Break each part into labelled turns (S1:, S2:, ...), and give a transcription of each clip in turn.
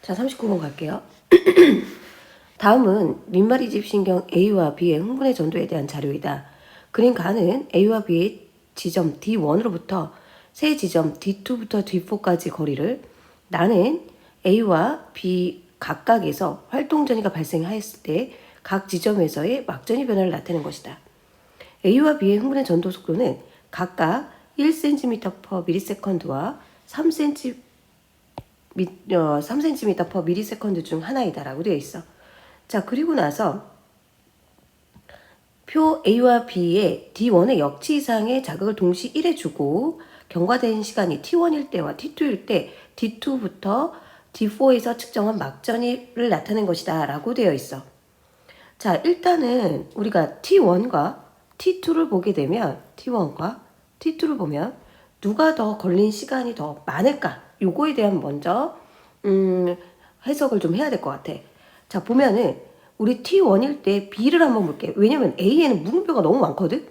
S1: 자, 39번 갈게요. 다음은 민마리 집신경 A와 B의 흥분의 전도에 대한 자료이다. 그린 가는 A와 B의 지점 D1으로부터 세 지점 D2부터 D4까지 거리를 나는 A와 B 각각에서 활동전이가 발생하였을 때 각 지점에서의 막전이 변화를 나타내는 것이다. A와 B의 흥분의 전도 속도는 각각 1cm/ms와 3cm per 중 하나이다라고 되어 있어. 자, 그리고 나서 표 A와 B의 D1의 역치 이상의 자극을 동시 1에 주고 경과된 시간이 T1일 때와 T2일 때 D2부터 D4에서 측정한 막전이를 나타낸 것이다 라고 되어 있어. 자, 일단은 우리가 T1과 T2를 보게 되면 T1과 T2를 보면 누가 더 걸린 시간이 더 많을까? 요거에 대한 먼저 해석을 좀 해야 될 것 같아. 자, 보면은 우리 T1일 때 B를 한번 볼게. 왜냐면 A에는 물음표가 너무 많거든?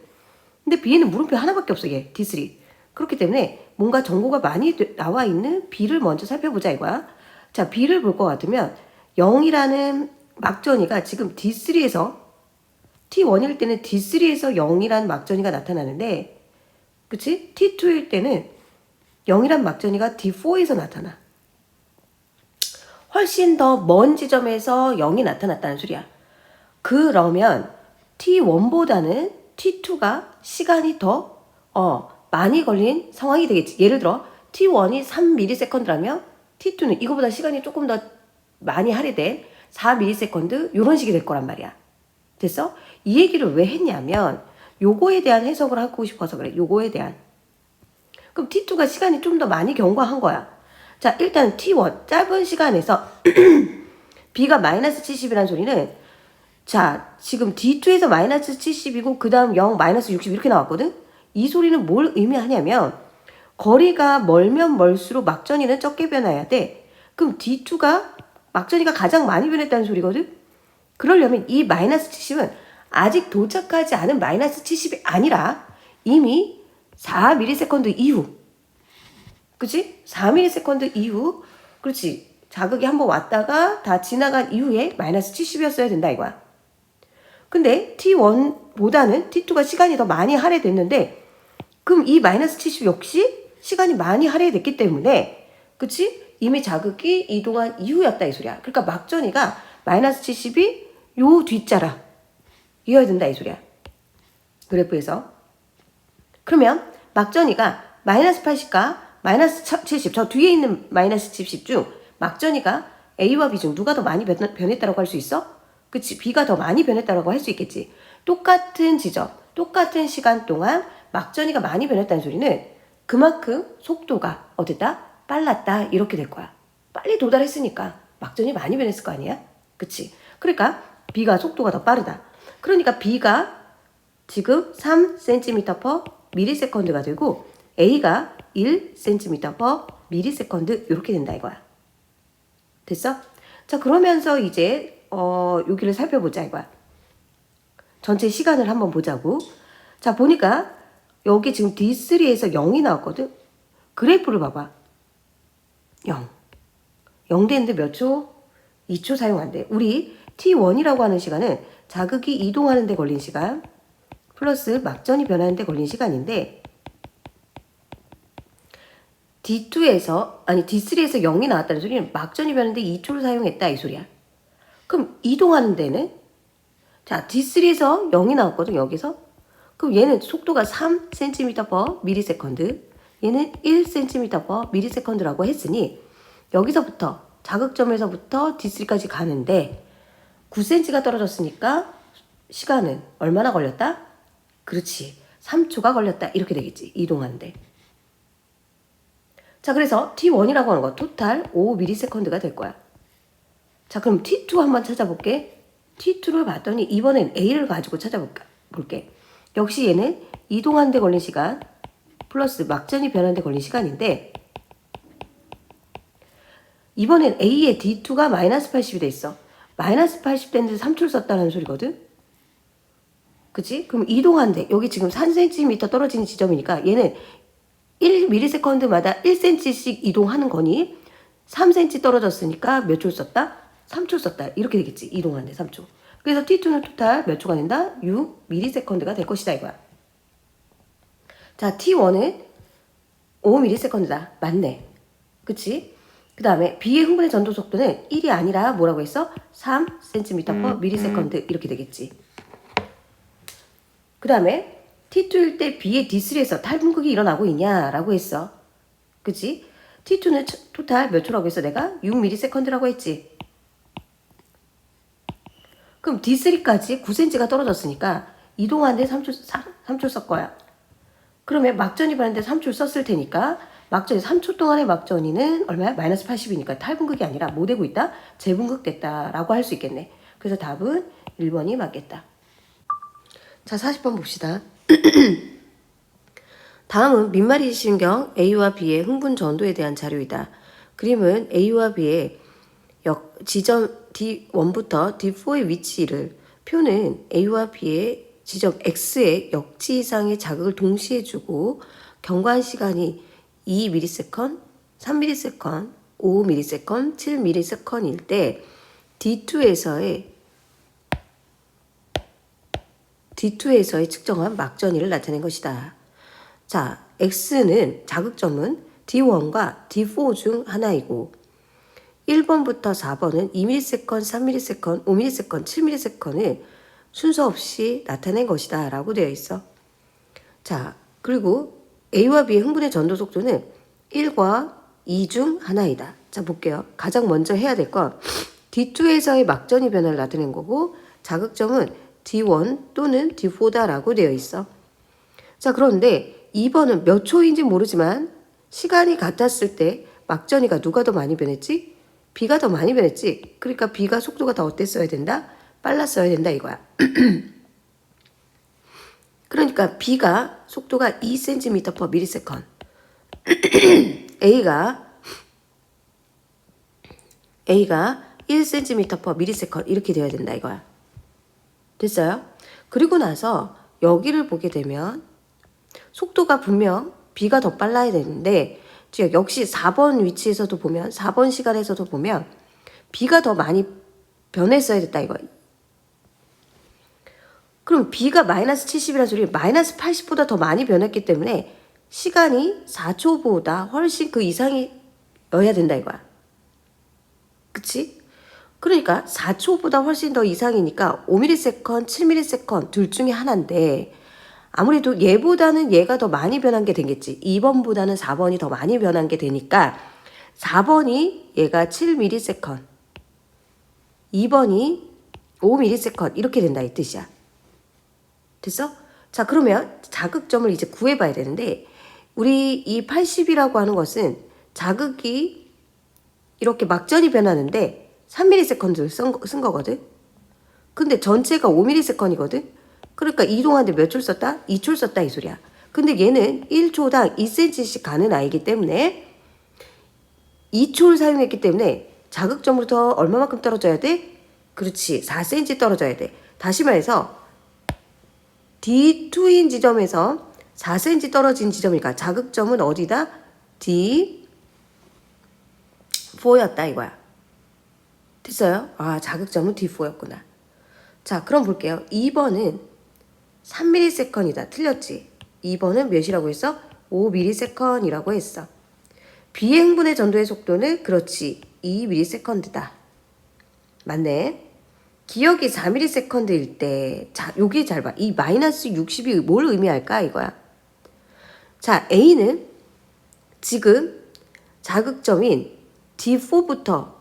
S1: 근데 B에는 물음표 하나밖에 없어, 얘. D3. 그렇기 때문에 뭔가 정보가 많이 나와 있는 B를 먼저 살펴보자 이거야. 자, B를 볼 것 같으면 0이라는 막전이가 지금 D3에서 T1일 때는 D3에서 0이라는 막전이가 나타나는데, 그치? T2일 때는 0이란 막전이가 D4에서 나타나. 훨씬 더 먼 지점에서 0이 나타났다는 소리야. 그러면 T1보다는 T2가 시간이 더 많이 걸린 상황이 되겠지. 예를 들어 T1이 3ms라면 T2는 이거보다 시간이 조금 더 많이 할애된 4ms 이런 식이 될 거란 말이야. 됐어? 이 얘기를 왜 했냐면 요거에 대한 해석을 하고 싶어서 그래. 요거에 대한. 그럼 T2가 시간이 좀 더 많이 경과한 거야. 자, 일단 T1 짧은 시간에서 B가 마이너스 70이라는 소리는, 자, 지금 D2에서 마이너스 70이고 그 다음 0 마이너스 60 이렇게 나왔거든. 이 소리는 뭘 의미하냐면 거리가 멀면 멀수록 막전이는 적게 변해야 돼. 그럼 D2가 막전이가 가장 많이 변했다는 소리거든. 그러려면 이 마이너스 70은 아직 도착하지 않은 마이너스 70이 아니라 이미 4ms 이후, 그치? 4ms 이후, 그렇지. 자극이 한번 왔다가 다 지나간 이후에 마이너스 70이었어야 된다 이거야. 근데 T1보다는 T2가 시간이 더 많이 할애됐는데, 그럼 이 마이너스 70 역시 시간이 많이 할애됐기 때문에, 그치? 이미 자극이 이동한 이후였다 이 소리야. 그러니까 막전이가 마이너스 70이 요 뒷자라 이어야 된다 이 소리야. 그래프에서. 그러면 막전이가 마이너스 80과 마이너스 70, 저 뒤에 있는 마이너스 70 중 막전이가 A와 B 중 누가 더 많이 변했다고 할 수 있어? 그치? B가 더 많이 변했다고 할 수 있겠지. 똑같은 지점, 똑같은 시간 동안 막전이가 많이 변했다는 소리는 그만큼 속도가 어땠다? 빨랐다 이렇게 될 거야. 빨리 도달했으니까 막전이 많이 변했을 거 아니야? 그치? 그러니까 B가 속도가 더 빠르다. 그러니까 B가 지금 3cm/ms가 되고 A가 1cm/ms 이렇게 된다 이거야. 됐어? 자, 그러면서 이제 여기를 살펴보자 이거야. 전체 시간을 한번 보자고. 자, 보니까 여기 지금 D3에서 0이 나왔거든. 그래프를 봐봐. 0. 0 되는데 몇 초? 2초 사용한대. 우리 T1이라고 하는 시간은 자극이 이동하는 데 걸린 시간 플러스 막전이 변하는 데 걸린 시간인데, D3에서 0이 나왔다는 소리는 막전이 변하는데 2초를 사용했다 이 소리야. 그럼 이동하는 데는, 자, D3에서 0이 나왔거든 여기서. 그럼 얘는 속도가 3cm/ms, 얘는 1cm/ms라고 했으니 여기서부터 자극점에서부터 D3까지 가는데 9cm가 떨어졌으니까 시간은 얼마나 걸렸다? 그렇지, 3초가 걸렸다 이렇게 되겠지, 이동하는데. 자, 그래서 T1이라고 하는 거 토탈 5ms가 될 거야. 자, 그럼 T2 한번 찾아볼게. T2를 봤더니 이번엔 A를 가지고 찾아볼게. 역시 얘는 이동하는 데 걸린 시간 플러스 막전이 변하는 데 걸린 시간인데, 이번엔 A의 D2가 마이너스 80이 돼 있어. 마이너스 80 됐는데 3초를 썼다는 소리거든. 그치? 그럼 이동하는데 여기 지금 3cm 떨어지는 지점이니까 얘는 1ms마다 1cm씩 이동하는 거니 3cm 떨어졌으니까 몇 초 썼다? 3초 썼다. 이렇게 되겠지. 이동하는데 3초. 그래서 T2는 토탈 몇 초가 된다? 6ms가 될 것이다 이거야. 자, T1은 5ms다. 맞네. 그치? 그 다음에 B의 흥분의 전도 속도는 1이 아니라 뭐라고 했어? 3cm/ms 이렇게 되겠지. 그 다음에 T2일 때 B의 D3에서 탈분극이 일어나고 있냐라고 했어. 그치? T2는 토탈 몇 초라고 했어? 내가 6ms라고 했지. 그럼 D3까지 9cm가 떨어졌으니까 이동하는데 3초 썼 거야. 그러면 막전이 바는데 3초 썼을 테니까 막전이 3초 동안의 막전이는 얼마야? 마이너스 80이니까 탈분극이 아니라 뭐 되고 있다? 재분극됐다 라고 할 수 있겠네. 그래서 답은 1번이 맞겠다. 자, 40번 봅시다. 다음은 민마리 신경 A와 B의 흥분 전도에 대한 자료이다. 그림은 A와 B의 지점 D1부터 D4의 위치를, 표는 A와 B의 지점 X의 역지 이상의 자극을 동시에 주고 경과한 시간이 2ms, 3ms, 5ms, 7ms일 때 D2에서의 측정한 막전이를 나타낸 것이다. 자, X는 자극점은 D1과 D4 중 하나이고 1번부터 4번은 2ms, 3ms, 5ms, 7ms을 순서 없이 나타낸 것이다 라고 되어 있어. 자, 그리고 A와 B의 흥분의 전도 속도는 1과 2 중 하나이다. 자, 볼게요. 가장 먼저 해야 될 건 D2에서의 막전이 변화를 나타낸 거고 자극점은 D1 또는 D4다 라고 되어 있어. 자, 그런데 2번은 몇 초인지 모르지만 시간이 같았을 때 막전이가 누가 더 많이 변했지? B가 더 많이 변했지. 그러니까 B가 속도가 더 어땠어야 된다? 빨랐어야 된다 이거야. 그러니까 B가 속도가 2cm/ms, A가 1cm/ms 이렇게 되어야 된다 이거야. 됐어요? 그리고 나서 여기를 보게 되면 속도가 분명 B가 더 빨라야 되는데 역시 4번 위치에서도 보면 4번 시간에서도 보면 B가 더 많이 변했어야 됐다 이거야. 그럼 B가 마이너스 70이라는 소리 마이너스 80보다 더 많이 변했기 때문에 시간이 4초보다 훨씬 그 이상이어야 된다 이거야. 그치? 그러니까 4초보다 훨씬 더 이상이니까 5ms, 7ms 둘 중에 하나인데 아무래도 얘보다는 얘가 더 많이 변한 게 되겠지. 2번보다는 4번이 더 많이 변한 게 되니까 4번이 얘가 7ms, 2번이 5ms 이렇게 된다 이 뜻이야. 됐어? 자, 그러면 자극점을 이제 구해봐야 되는데 우리 이 80이라고 하는 것은 자극이 이렇게 막전이 변하는데 3ms를 쓴 거거든. 근데 전체가 5ms이거든. 그러니까 이동하는데 몇 초 썼다? 2초 썼다 이 소리야. 근데 얘는 1초당 2cm씩 가는 아이기 때문에 2초를 사용했기 때문에 자극점으로부터 얼마만큼 떨어져야 돼? 그렇지, 4cm 떨어져야 돼. 다시 말해서 D2인 지점에서 4cm 떨어진 지점이니까 자극점은 어디다? D4였다 이거야. 됐어요? 아, 자극점은 D4였구나. 자, 그럼 볼게요. 2번은 3ms이다. 틀렸지? 2번은 몇이라고 했어? 5ms이라고 했어. B의 흥분의 전도의 속도는 그렇지 2ms다. 맞네. 기억이 4ms일 때, 자, 여기 잘 봐. 이 마이너스 60이 뭘 의미할까? 이거야. 자, A는 지금 자극점인 D4부터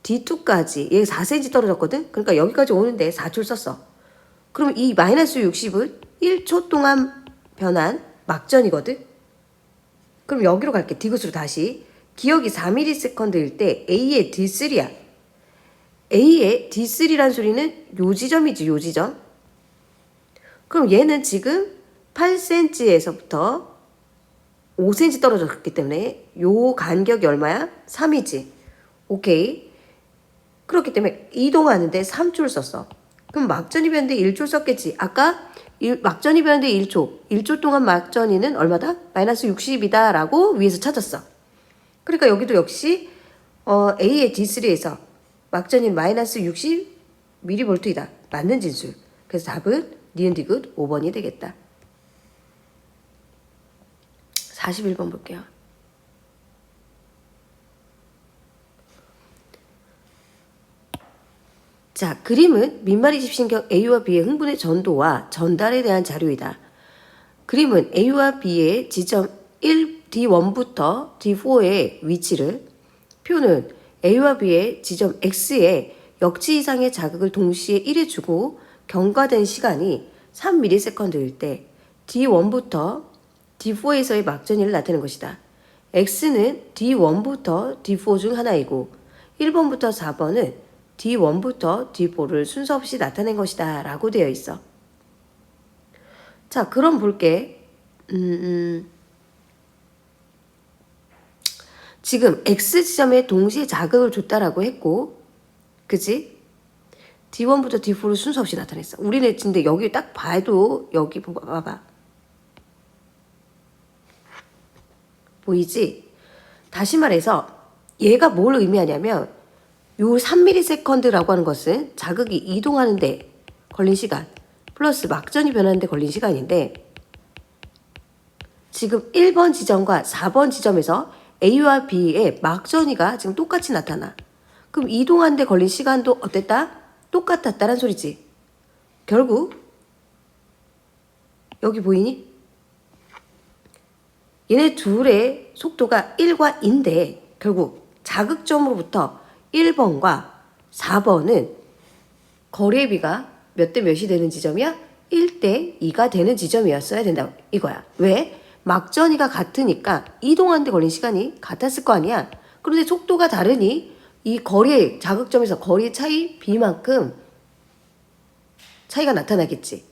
S1: D2까지 얘 4cm 떨어졌거든? 그러니까 여기까지 오는데 4초를 썼어. 그럼 이 마이너스 60은 1초 동안 변한 막전이거든? 그럼 여기로 갈게. 디귿으로 다시. 기억이 4ms일 때 A의 D3야. A의 D3란 소리는 요 지점이지, 요 지점. 그럼 얘는 지금 8cm에서부터 5cm 떨어졌기 때문에 요 간격이 얼마야? 3이지. 오케이. 그렇기 때문에 이동하는데 3초를 썼어. 그럼 막전이 변는데 1초 썼겠지. 아까 막전이 변는데 1초. 1초 동안 막전이는 얼마다? 마이너스 60이다 라고 위에서 찾았어. 그러니까 여기도 역시 A의 D3에서 막전인 마이너스 60mV이다. 맞는 진술. 그래서 답은 니은 디귿 5번이 되겠다. 41번 볼게요. 자, 그림은 민마리 집신경 A와 B의 흥분의 전도와 전달에 대한 자료이다. 그림은 A와 B의 지점 1, D1부터 D4의 위치를, 표는 A와 B의 지점 X에 역지 이상의 자극을 동시에 1에 주고 경과된 시간이 3ms일 때 D1부터 D4에서의 막전이를 나타내는 것이다. X는 D1부터 D4 중 하나이고 1번부터 4번은 D1부터 D4를 순서 없이 나타낸 것이다 라고 되어 있어. 자, 그럼 볼게. 지금 X지점에 동시에 자극을 줬다라고 했고, 그치? D1부터 D4를 순서 없이 나타냈어. 우리는 근데 여기 딱 봐도, 여기 봐봐. 보이지? 다시 말해서 얘가 뭘 의미하냐면 요 3ms라고 하는 것은 자극이 이동하는데 걸린 시간 플러스 막전이 변하는데 걸린 시간인데, 지금 1번 지점과 4번 지점에서 A와 B의 막전이가 지금 똑같이 나타나. 그럼 이동하는데 걸린 시간도 어땠다? 똑같았다란 소리지. 결국 여기 보이니? 얘네 둘의 속도가 1과 2인데 결국 자극점으로부터 1번과 4번은 거리의 비가 몇 대 몇이 되는 지점이야? 1대 2가 되는 지점이었어야 된다 이거야. 왜? 막전이가 같으니까 이동하는데 걸린 시간이 같았을 거 아니야. 그런데 속도가 다르니 이 거리의 자극점에서 거리의 차이 B만큼 차이가 나타나겠지.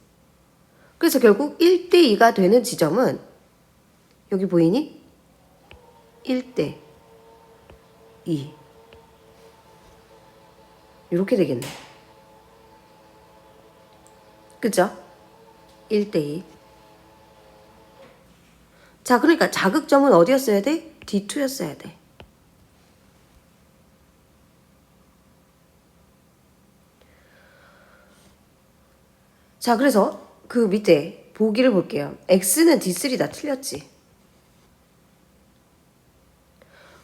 S1: 그래서 결국 1대 2가 되는 지점은 여기 보이니? 1대 2 이렇게 되겠네. 그죠? 1대 2. 자, 그러니까 자극점은 어디였어야 돼? D2였어야 돼. 자, 그래서 그 밑에 보기를 볼게요. X는 D3다. 틀렸지.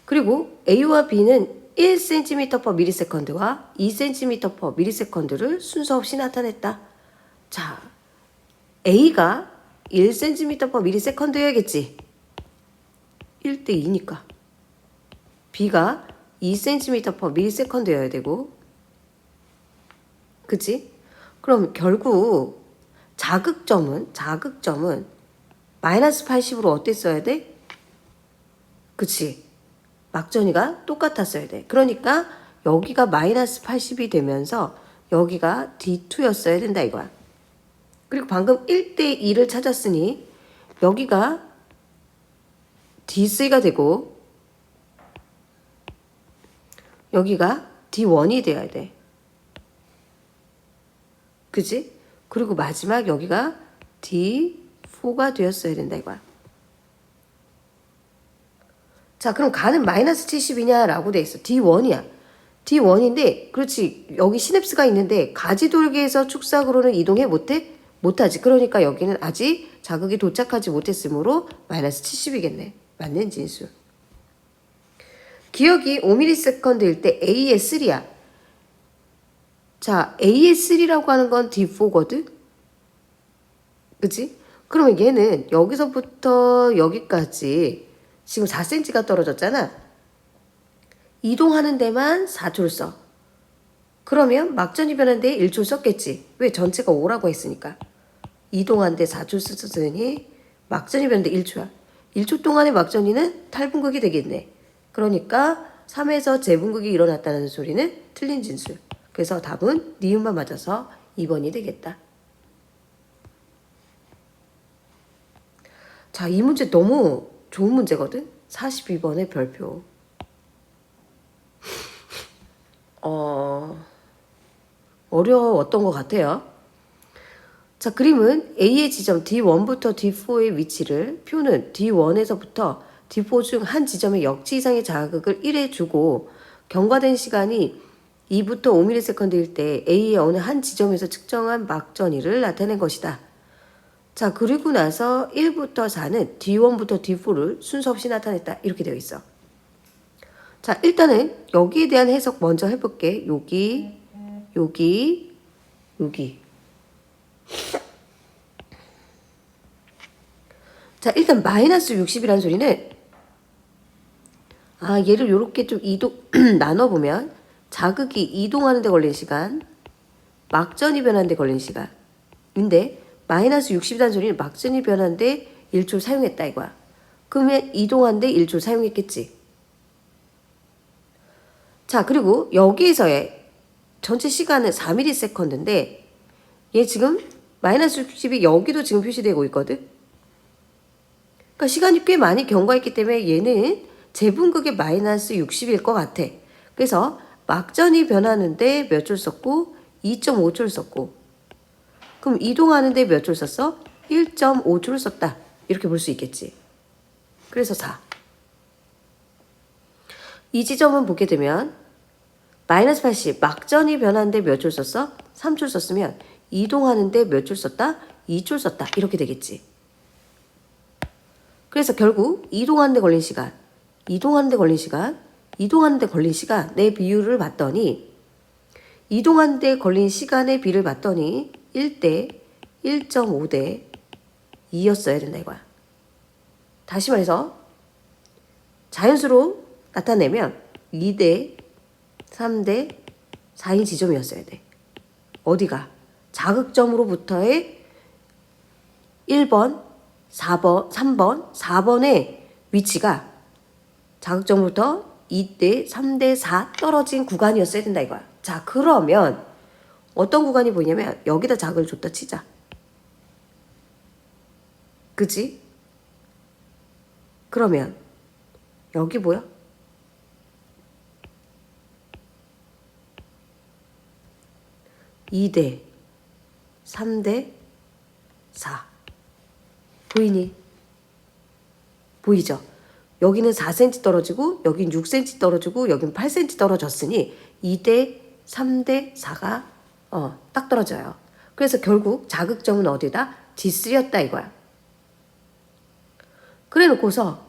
S1: 그리고 A와 B는 1cm/ms와 2cm/ms를 순서 없이 나타냈다. 자, A가 1cm/ms여야겠지. 1대 2니까. B가 2cm/ms여야 되고, 그치? 그럼 결국 자극점은 마이너스 80으로 어땠어야 돼? 그치? 막전이가 똑같았어야 돼. 그러니까 여기가 마이너스 80이 되면서 여기가 D2였어야 된다 이거야. 그리고 방금 1대 2를 찾았으니 여기가 D3가 되고 여기가 D1이 돼야 돼. 그치? 그리고 마지막 여기가 D4가 되었어야 된다 이거야. 자, 그럼 가는 마이너스 70이냐라고 돼 있어. D1이야. D1인데, 그렇지. 여기 시냅스가 있는데 가지돌기에서 축삭으로는 이동해 못해? 못하지. 그러니까 여기는 아직 자극이 도착하지 못했으므로 마이너스 70이겠네. 맞는 진수. 기억이 5ms일 때 A의 3야. 자, A의 3라고 하는 건 D4거든? 그치? 그러면 얘는 여기서부터 여기까지 지금 4cm가 떨어졌잖아. 이동하는 데만 4초를 써. 그러면 막전이 변하는데 1초 썼겠지. 왜? 전체가 5라고 했으니까. 이동하는데 4초 썼으니 막전이 변하는데 1초야. 1초 동안의 막전이는 탈분극이 되겠네. 그러니까 3에서 재분극이 일어났다는 소리는 틀린 진술. 그래서 답은 니은만 맞아서 2번이 되겠다. 자, 이 문제 너무 좋은 문제거든? 42번의 별표. 어려웠던 것 같아요. 자, 그림은 A의 지점 D1부터 D4의 위치를, 표는 D1에서부터 D4 중 한 지점의 역지 이상의 자극을 1에 주고 경과된 시간이 2부터 5ms일 때 A의 어느 한 지점에서 측정한 막전이를 나타낸 것이다. 자, 그리고 나서 1부터 4는 D1부터 D4를 순서 없이 나타냈다. 이렇게 되어 있어. 자, 일단은 여기에 대한 해석 먼저 해볼게. 여기. 자, 일단 마이너스 60이라는 소리는 얘를 이렇게 좀 나눠보면 자극이 이동하는 데 걸린 시간, 막전이 변하는 데 걸린 시간인데 마이너스 60이라는 소리는 막전이 변하는데 1초를 사용했다 이거야. 그러면 이동하는데 1초를 사용했겠지. 자, 그리고 여기에서의 전체 시간은 4ms인데 얘 지금 마이너스 60이 여기도 지금 표시되고 있거든. 그러니까 시간이 꽤 많이 경과했기 때문에 얘는 제분극의 마이너스 60일 것 같아. 그래서 막전이 변하는데 몇 줄 썼고 2.5줄 썼고, 그럼 이동하는데 몇 줄 썼어? 1.5줄을 썼다. 이렇게 볼 수 있겠지. 그래서 4. 이 지점은 보게 되면 마이너스 80 막전이 변하는데 몇 줄 썼어? 3줄 썼으면 이동하는데 몇 줄 썼다? 2줄 썼다. 이렇게 되겠지. 그래서 결국 이동하는데 걸린 시간 내 비율을 봤더니 이동하는데 걸린 시간의 비를 봤더니 1대 1.5대 2였어야 된다 이거야. 다시 말해서 자연수로 나타내면 2대 3대 4인 지점이었어야 돼. 어디가? 자극점으로부터의 1번, 4번, 3번, 4번의 위치가 자극점부터 2대, 3대, 4 떨어진 구간이었어야 된다 이거야. 자, 그러면 어떤 구간이 보이냐면 여기다 자극을 줬다 치자. 그치? 그러면 여기 보여? (2대) (3대) (4) 보이니? 보이죠? 여기는 4cm 떨어지고 여긴 6cm 떨어지고 여긴 8cm 떨어졌으니 2대 3대 4가 딱 떨어져요. 그래서 결국 자극점은 어디다? D3였다 이거야. 그래 놓고서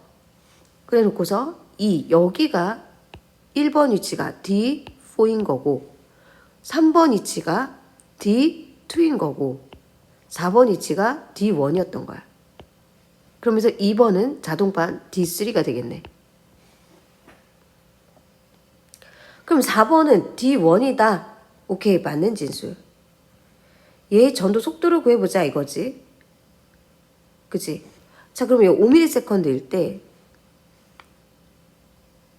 S1: 여기가 1번 위치가 D4인 거고 3번 위치가 D2인 거고 4번 위치가 D1이었던 거야. 그러면서 2번은 자동반 D3가 되겠네. 그럼 4번은 D1이다. 오케이, 맞는 진술. 얘의 전도 속도를 구해보자 이거지. 그치? 자, 그럼 얘 5ms일 때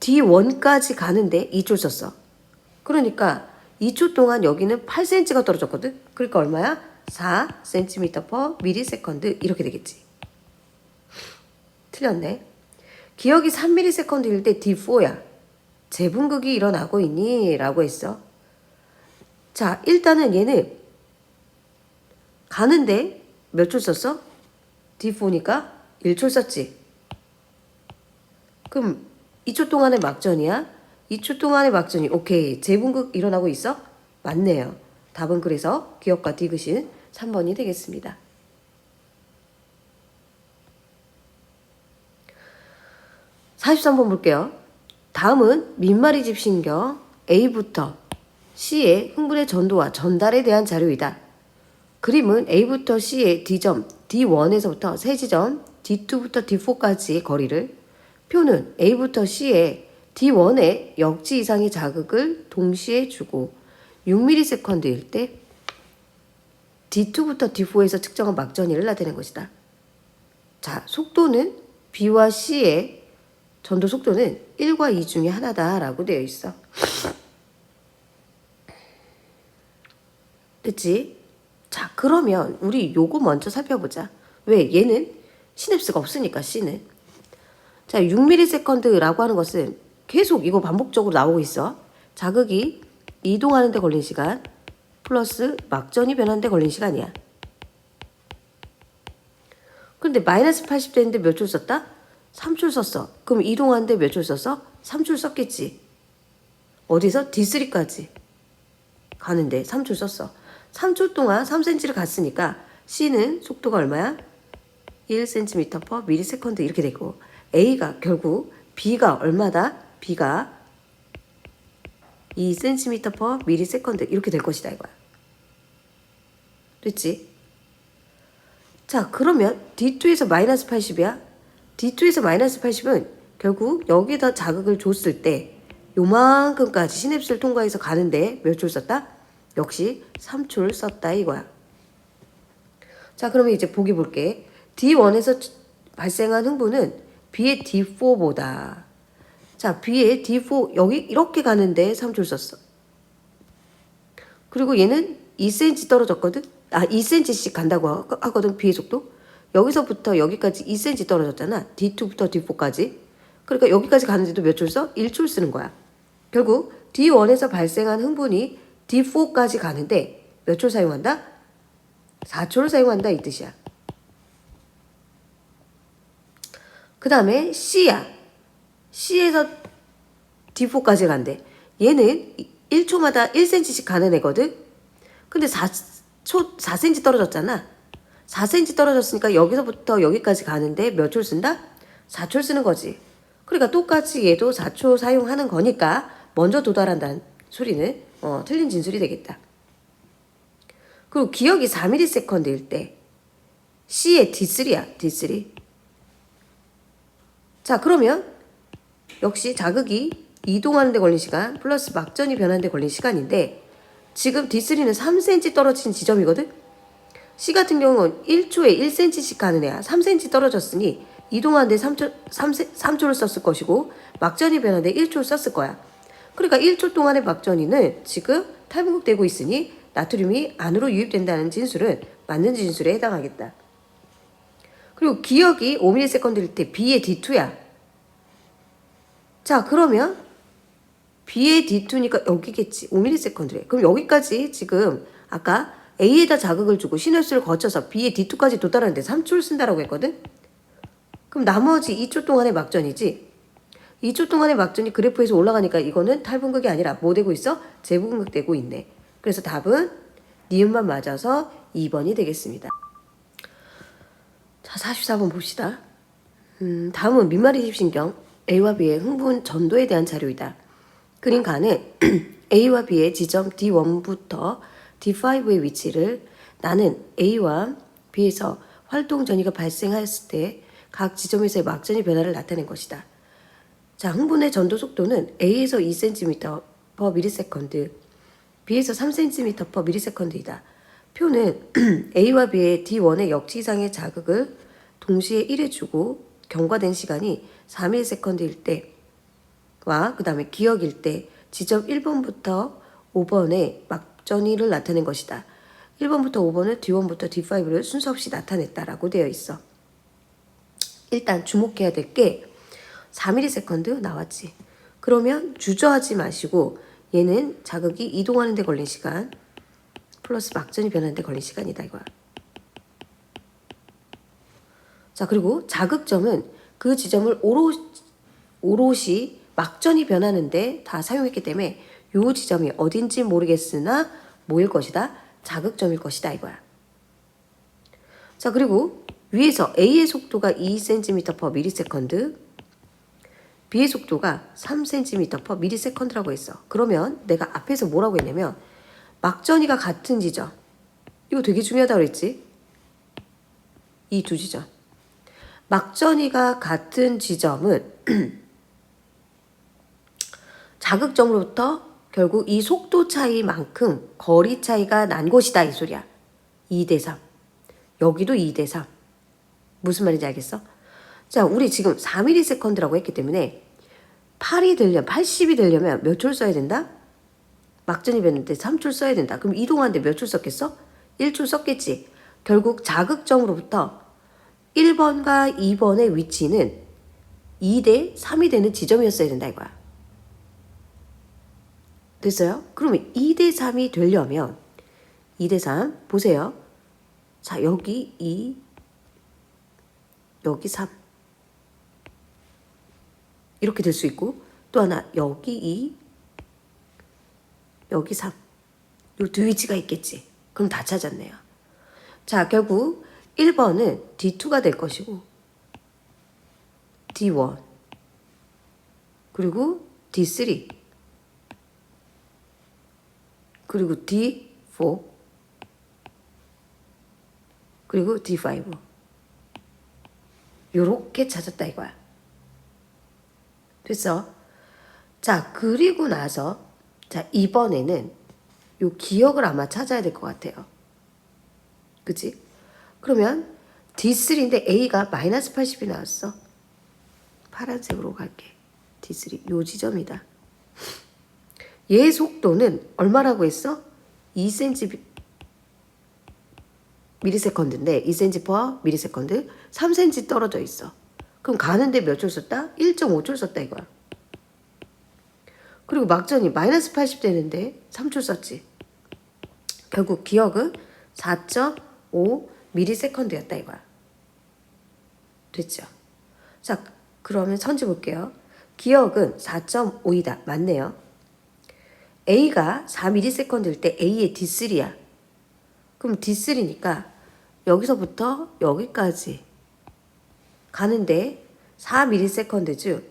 S1: D1까지 가는데 2초 썼어. 그러니까 2초 동안 여기는 8cm가 떨어졌거든. 그러니까 얼마야? 4cm/ms 이렇게 되겠지. 틀렸네. 기억이 3ms일 때 D4야. 재분극이 일어나고 있니? 라고 했어. 자, 일단은 얘는 가는데 몇 줄 썼어? D4니까 1줄 썼지. 그럼 2초 동안의 막전이야? 2초 동안의 막전이 오케이. 재분극 일어나고 있어? 맞네요. 답은 그래서 기억과 디귿은 3번이 되겠습니다. 43번 볼게요. 다음은 민마리 집신경 A부터 C의 흥분의 전도와 전달에 대한 자료이다. 그림은 A부터 C의 D점 D1에서부터 세 지점 D2부터 D4까지의 거리를, 표는 A부터 C의 D1의 역지 이상의 자극을 동시에 주고 6ms일 때 D2부터 D4에서 측정한 막전이를 나타낸 것이다. 자, 속도는 B와 C의 전도 속도는 1과 2 중에 하나다라고 되어 있어. 됐지? 자, 그러면 우리 요거 먼저 살펴보자. 왜? 얘는 시냅스가 없으니까 C는. 자, 6ms라고 하는 것은 계속 이거 반복적으로 나오고 있어. 자극이 이동하는 데 걸린 시간 플러스 막전이 변하는 데 걸린 시간이야. 그런데 마이너스 80대인데 몇 줄 썼다? 3줄 썼어. 그럼 이동하는데 몇 줄 썼어? 3줄 썼겠지. 어디서? D3까지 가는데 3초 썼어. 3초 동안 3cm를 갔으니까 C는 속도가 얼마야? 1cm/ms 이렇게 되고, A가 결국 B가 얼마다? B가 2cm/ms 이렇게 될 것이다 이거야. 됐지? 자, 그러면 D2에서 마이너스 80이야. D2에서 마이너스 80은 결국 여기다 자극을 줬을 때 요만큼까지 시냅스를 통과해서 가는데 몇 초를 썼다? 역시 3초를 썼다 이거야. 자, 그러면 이제 보기 볼게. D1에서 발생한 흥분은 B의 D4보다, 자, B의 D4 여기 이렇게 가는데 3초를 썼어. 그리고 얘는 2cm 떨어졌거든? 2cm씩 간다고 하거든, B의 속도. 여기서부터 여기까지 2cm 떨어졌잖아. D2부터 D4까지. 그러니까 여기까지 가는데도 몇 초를 써? 1초를 쓰는 거야. 결국 D1에서 발생한 흥분이 D4까지 가는데 몇 초를 사용한다? 4초를 사용한다 이 뜻이야. 그 다음에 C야. C에서 D4까지 간대. 얘는 1초마다 1cm씩 가는 애거든. 근데 4cm 떨어졌잖아. 4cm 떨어졌으니까 여기서부터 여기까지 가는데 몇 초를 쓴다? 4초를 쓰는 거지. 그러니까 똑같이 얘도 4초 사용하는 거니까 먼저 도달한다는 소리는 틀린 진술이 되겠다. 그리고 기억이 4ms일 때 C의 D3야. D3. 자, 그러면 역시 자극이 이동하는 데 걸린 시간 플러스 막전이 변하는 데 걸린 시간인데, 지금 D3는 3cm 떨어진 지점이거든? C 같은 경우는 1초에 1cm씩 가는 애야. 3cm 떨어졌으니 이동하는 데 3초를 썼을 것이고, 막전이 변하는 데 1초를 썼을 거야. 그러니까 1초 동안의 막전이는 지금 탈분극되고 있으니 나트륨이 안으로 유입된다는 진술은 맞는 진술에 해당하겠다. 그리고 기억이 5ms일 때 B의 D2야. 자, 그러면 B의 D2니까 여기겠지. 5ms래. 그럼 여기까지 지금 아까 A에다 자극을 주고 시냅스를 거쳐서 B의 D2까지 도달하는데 3초를 쓴다라고 했거든? 그럼 나머지 2초 동안의 막전이지. 2초 동안의 막전이 그래프에서 올라가니까 이거는 탈분극이 아니라 뭐 되고 있어? 재분극 되고 있네. 그래서 답은 니은만 맞아서 2번이 되겠습니다. 자, 44번 봅시다. 다음은 민말이 집신경 A와 B의 흥분 전도에 대한 자료이다. 그림가는 A와 B의 지점 D1부터 D5의 위치를 나는 A와 B에서 활동 전이가 발생하였을 때 각 지점에서의 막전의 변화를 나타낸 것이다. 자, 흥분의 전도 속도는 A에서 2cm/ms, B에서 3cm/ms이다. 표는 A와 B의 D1의 역치 이상의 자극을 동시에 1회 주고 경과된 시간이 4ms일 때와 그 다음에 기억일 때 지점 1번부터 5번의 막전이를 나타낸 것이다. 1번부터 5번은 D1부터 D5를 순서 없이 나타냈다라고 되어 있어. 일단 주목해야 될 게 4ms 나왔지. 그러면 주저하지 마시고 얘는 자극이 이동하는 데 걸린 시간 플러스 막전이 변하는 데 걸린 시간이다 이거야. 자, 그리고 자극점은 그 지점을 오롯이 막전이 변하는데 다 사용했기 때문에 요 지점이 어딘지 모르겠으나 뭐일 것이다? 자극점일 것이다 이거야. 자, 그리고 위에서 A의 속도가 2cm/ms, B의 속도가 3cm/ms라고 했어. 그러면 내가 앞에서 뭐라고 했냐면 막전이가 같은 지점, 이거 되게 중요하다고 그랬지? 이 두 지점. 막전이가 같은 지점은 자극점으로부터 결국 이 속도 차이만큼 거리 차이가 난 곳이다 이 소리야. 2대3. 여기도 2대3. 무슨 말인지 알겠어? 자, 우리 지금 4ms라고 했기 때문에 80이 되려면 몇 초를 써야 된다? 막전이 됐는데 3초를 써야 된다. 그럼 이동하는데 몇 초를 썼겠어? 1초 썼겠지. 결국 자극점으로부터 1번과 2번의 위치는 2대3이 되는 지점이었어야 된다 이거야. 됐어요? 그러면 2대3이 되려면 2대3 보세요. 자, 여기 2, 여기 3 이렇게 될 수 있고, 또 하나 여기 2, 여기 3. 요 두 위치가 있겠지. 그럼 다 찾았네요. 자, 결국 1번은 D2가 될 것이고 D1 그리고 D3 그리고 D4 그리고 D5 요렇게 찾았다 이거야. 됐어? 자, 그리고 나서 자, 이번에는 요 기억을 아마 찾아야 될 것 같아요. 그치? 그러면 D3인데 A가 마이너스 80이 나왔어. 파란색으로 갈게. D3 요 지점이다. 얘의 속도는 얼마라고 했어? 2cm 미리세컨드인데 2cm per 미리세컨드 3cm 떨어져 있어. 그럼 가는데 몇 줄 썼다? 1.5줄 썼다 이거야. 그리고 막전이 마이너스 80 되는데 3줄 썼지. 결국 기억은 4.5 미리세컨드였다 이거야. 됐죠? 자, 그러면 선지 볼게요. 기억은 4.5이다. 맞네요. A가 4ms일 때 A의 D3야. 그럼 D3니까 여기서부터 여기까지 가는데 4ms 중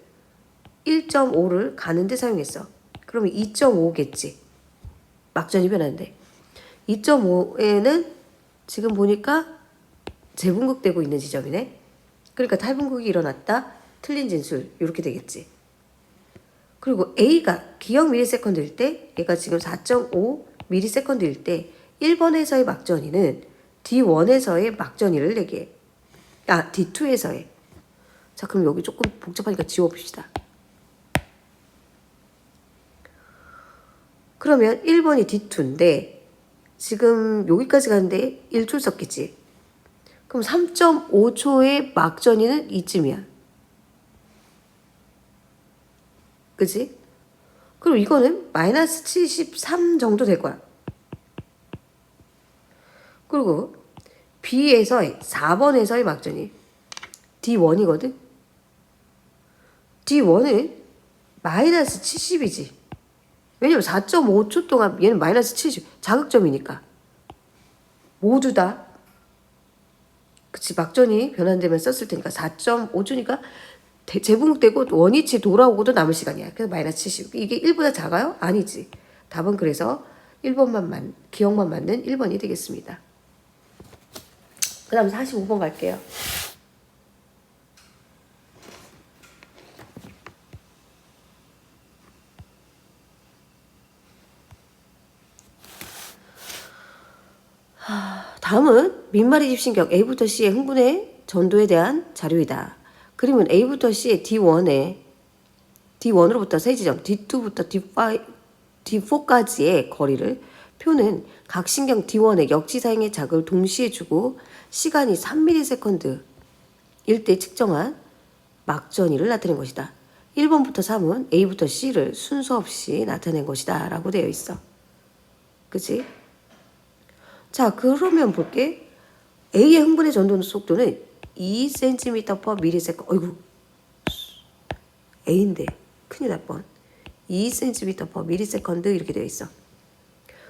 S1: 1.5를 가는데 사용했어. 그러면 2.5겠지. 막전이 변하는데 2.5에는 지금 보니까 재분극되고 있는 지점이네. 그러니까 탈분극이 일어났다. 틀린 진술 이렇게 되겠지. 그리고 A가 기억 미리세컨드일 때 얘가 지금 4.5 미리세컨드일 때 1번에서의 막전이는 D1에서의 막전이를 내게 D2에서의 자, 그럼 여기 조금 복잡하니까 지워봅시다. 그러면 1번이 D2인데 지금 여기까지 가는데 1줄 썼겠지. 그럼 3.5초의 막전이는 이쯤이야. 그치? 그럼 이거는 마이너스 73 정도 될 거야. 그리고 B에서의 4번에서의 막전이 D1이거든. D1은 마이너스 70이지. 왜냐면 4.5초 동안 얘는 마이너스 70 자극점이니까 모두 다 그치 막전이 변환되면 썼을 테니까 4.5초니까 재분극되고 원위치 돌아오고도 남을 시간이야. 그래서 마이너스 70. 이게 1보다 작아요? 아니지. 답은 그래서 1번만 기억만 맞는 1번이 되겠습니다. 그 다음 45번 갈게요. 다음은 민말이 집신격 A부터 C의 흥분의 전도에 대한 자료이다. 그림은 A부터 C의 D1으로부터 세 지점, D2부터 D4까지의 거리를 표는 각 신경 D1의 역지사행의 자극을 동시에 주고 시간이 3ms일 때 측정한 막전이를 나타낸 것이다. 1번부터 3은 A부터 C를 순서 없이 나타낸 것이다 라고 되어 있어. 그치? 자, 그러면 볼게. A의 흥분의 전도 속도는 2cm per millisecond. 어이구. A인데 큰일 날 뻔. 2cm per millisecond 이렇게 되어 있어.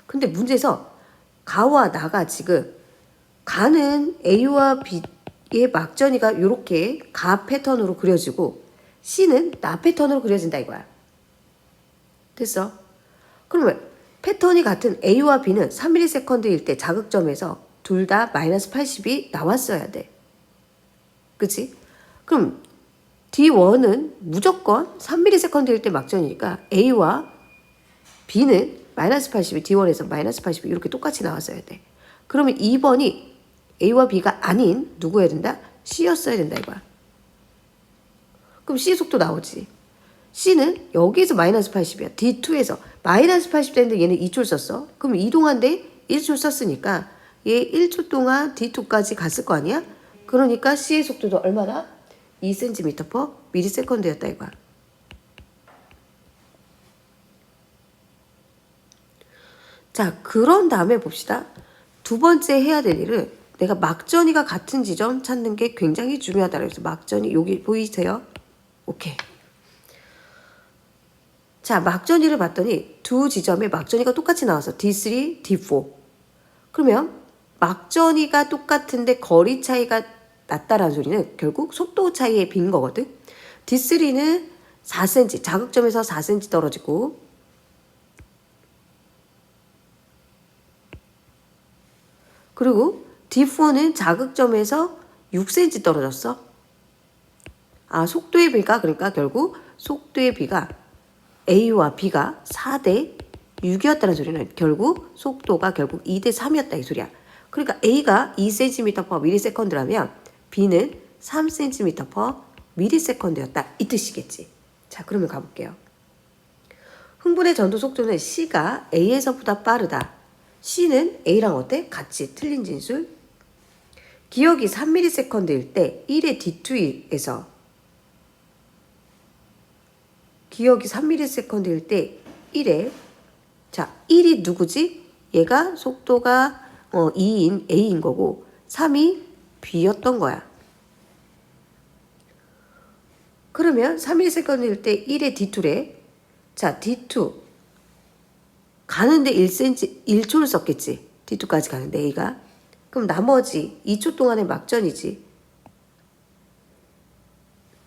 S1: 근데 문제에서 가와 나가 지금 가는 A와 B의 막전이가 이렇게 가 패턴으로 그려지고 C는 나 패턴으로 그려진다 이거야. 됐어? 그러면 패턴이 같은 A와 B는 3ms일 때 자극점에서 둘 다 마이너스 80이 나왔어야 돼. 그치? 그럼 D1은 무조건 3ms일 때 막전이니까 A와 B는 마이너스 80이 D1에서 마이너스 80이 이렇게 똑같이 나왔어야 돼. 그러면 2번이 A와 B가 아닌 누구여야 된다? C였어야 된다 이거야. 그럼 C의 속도 나오지. C는 여기에서 마이너스 80이야. D2에서 마이너스 80 되는데 얘는 2초 썼어. 그럼 이동한데 1초 썼으니까 얘 1초 동안 D2까지 갔을 거 아니야? 그러니까 C의 속도도 얼마나? 2cm per ms였다 이거야. 자, 그런 다음에 봅시다. 두 번째 해야 될 일은 내가 막전이가 같은 지점 찾는 게 굉장히 중요하다. 그래서 막전이 여기 보이세요? 오케이. 자, 막전이를 봤더니 두 지점의 막전이가 똑같이 나왔어. D3, D4. 그러면 막전이가 똑같은데 거리 차이가 낮다라는 소리는 결국 속도 차이에 빈 거거든. D3는 4cm, 자극점에서 4cm 떨어지고, 그리고 D4는 자극점에서 6cm 떨어졌어. 속도의 비가, 그러니까 결국 속도의 비가 A와 B가 4대 6이었다는 소리는 결국 속도가 결국 2대 3이었다 이 소리야. 그러니까 A가 2cm/ms라면 B는 3cm/ms였다 이 뜻이겠지. 자, 그러면 가볼게요. 흥분의 전도 속도는 C가 A에서보다 빠르다. C는 A랑 어때? 같이 틀린 진술. 기억이 3ms일 때 1의 D2에서 기억이 3ms일 때 1에 자 1이 누구지? 얘가 속도가 2인 A인 거고 3이 B였던 거야. 그러면 3ms일 때 1의 D2래. 자 D2 가는데 1cm 1초를 썼겠지. D2까지 가는데 A가. 그럼 나머지 2초 동안의 막전이지.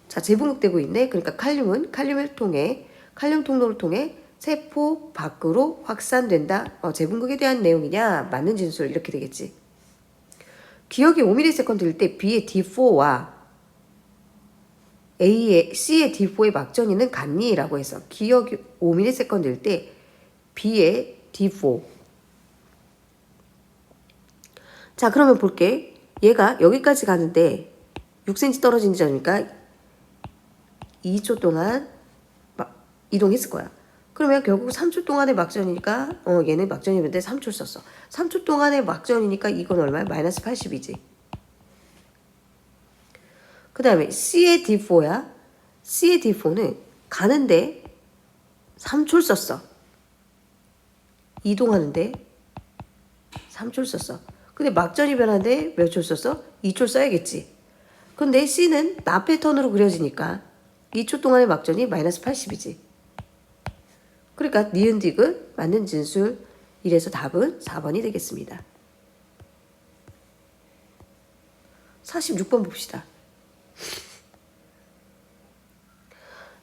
S1: 자, 재분극되고 있네. 그러니까 칼륨은 칼륨 통로를 통해 세포 밖으로 확산된다. 재분극에 대한 내용이냐? 맞는 진술 이렇게 되겠지. 기억이 5ms일 때 B의 D4와 C의 D4의 막전이는 같니? 라고 해서 기억이 5ms일 때 B의 D4. 자, 그러면 볼게. 얘가 여기까지 가는데 6cm 떨어진 지점이니까 2초 동안 이동했을 거야. 그러면 결국 3초 동안의 막전이니까 얘는 막전이었는데 3초를 썼어. 3초 동안의 막전이니까 이건 얼마야? 마이너스 80이지. 그 다음에 C의 D4야. C의 D4는 가는데 3초를 썼어. 이동하는데 3초를 썼어. 근데 막전이 변하는데 몇 초를 썼어? 2초를 써야겠지. 근데 C는 나 패턴으로 그려지니까 2초 동안의 막전이 마이너스 80이지. 그러니까 니은디귿 맞는 진술. 이래서 답은 4번이 되겠습니다. 46번 봅시다.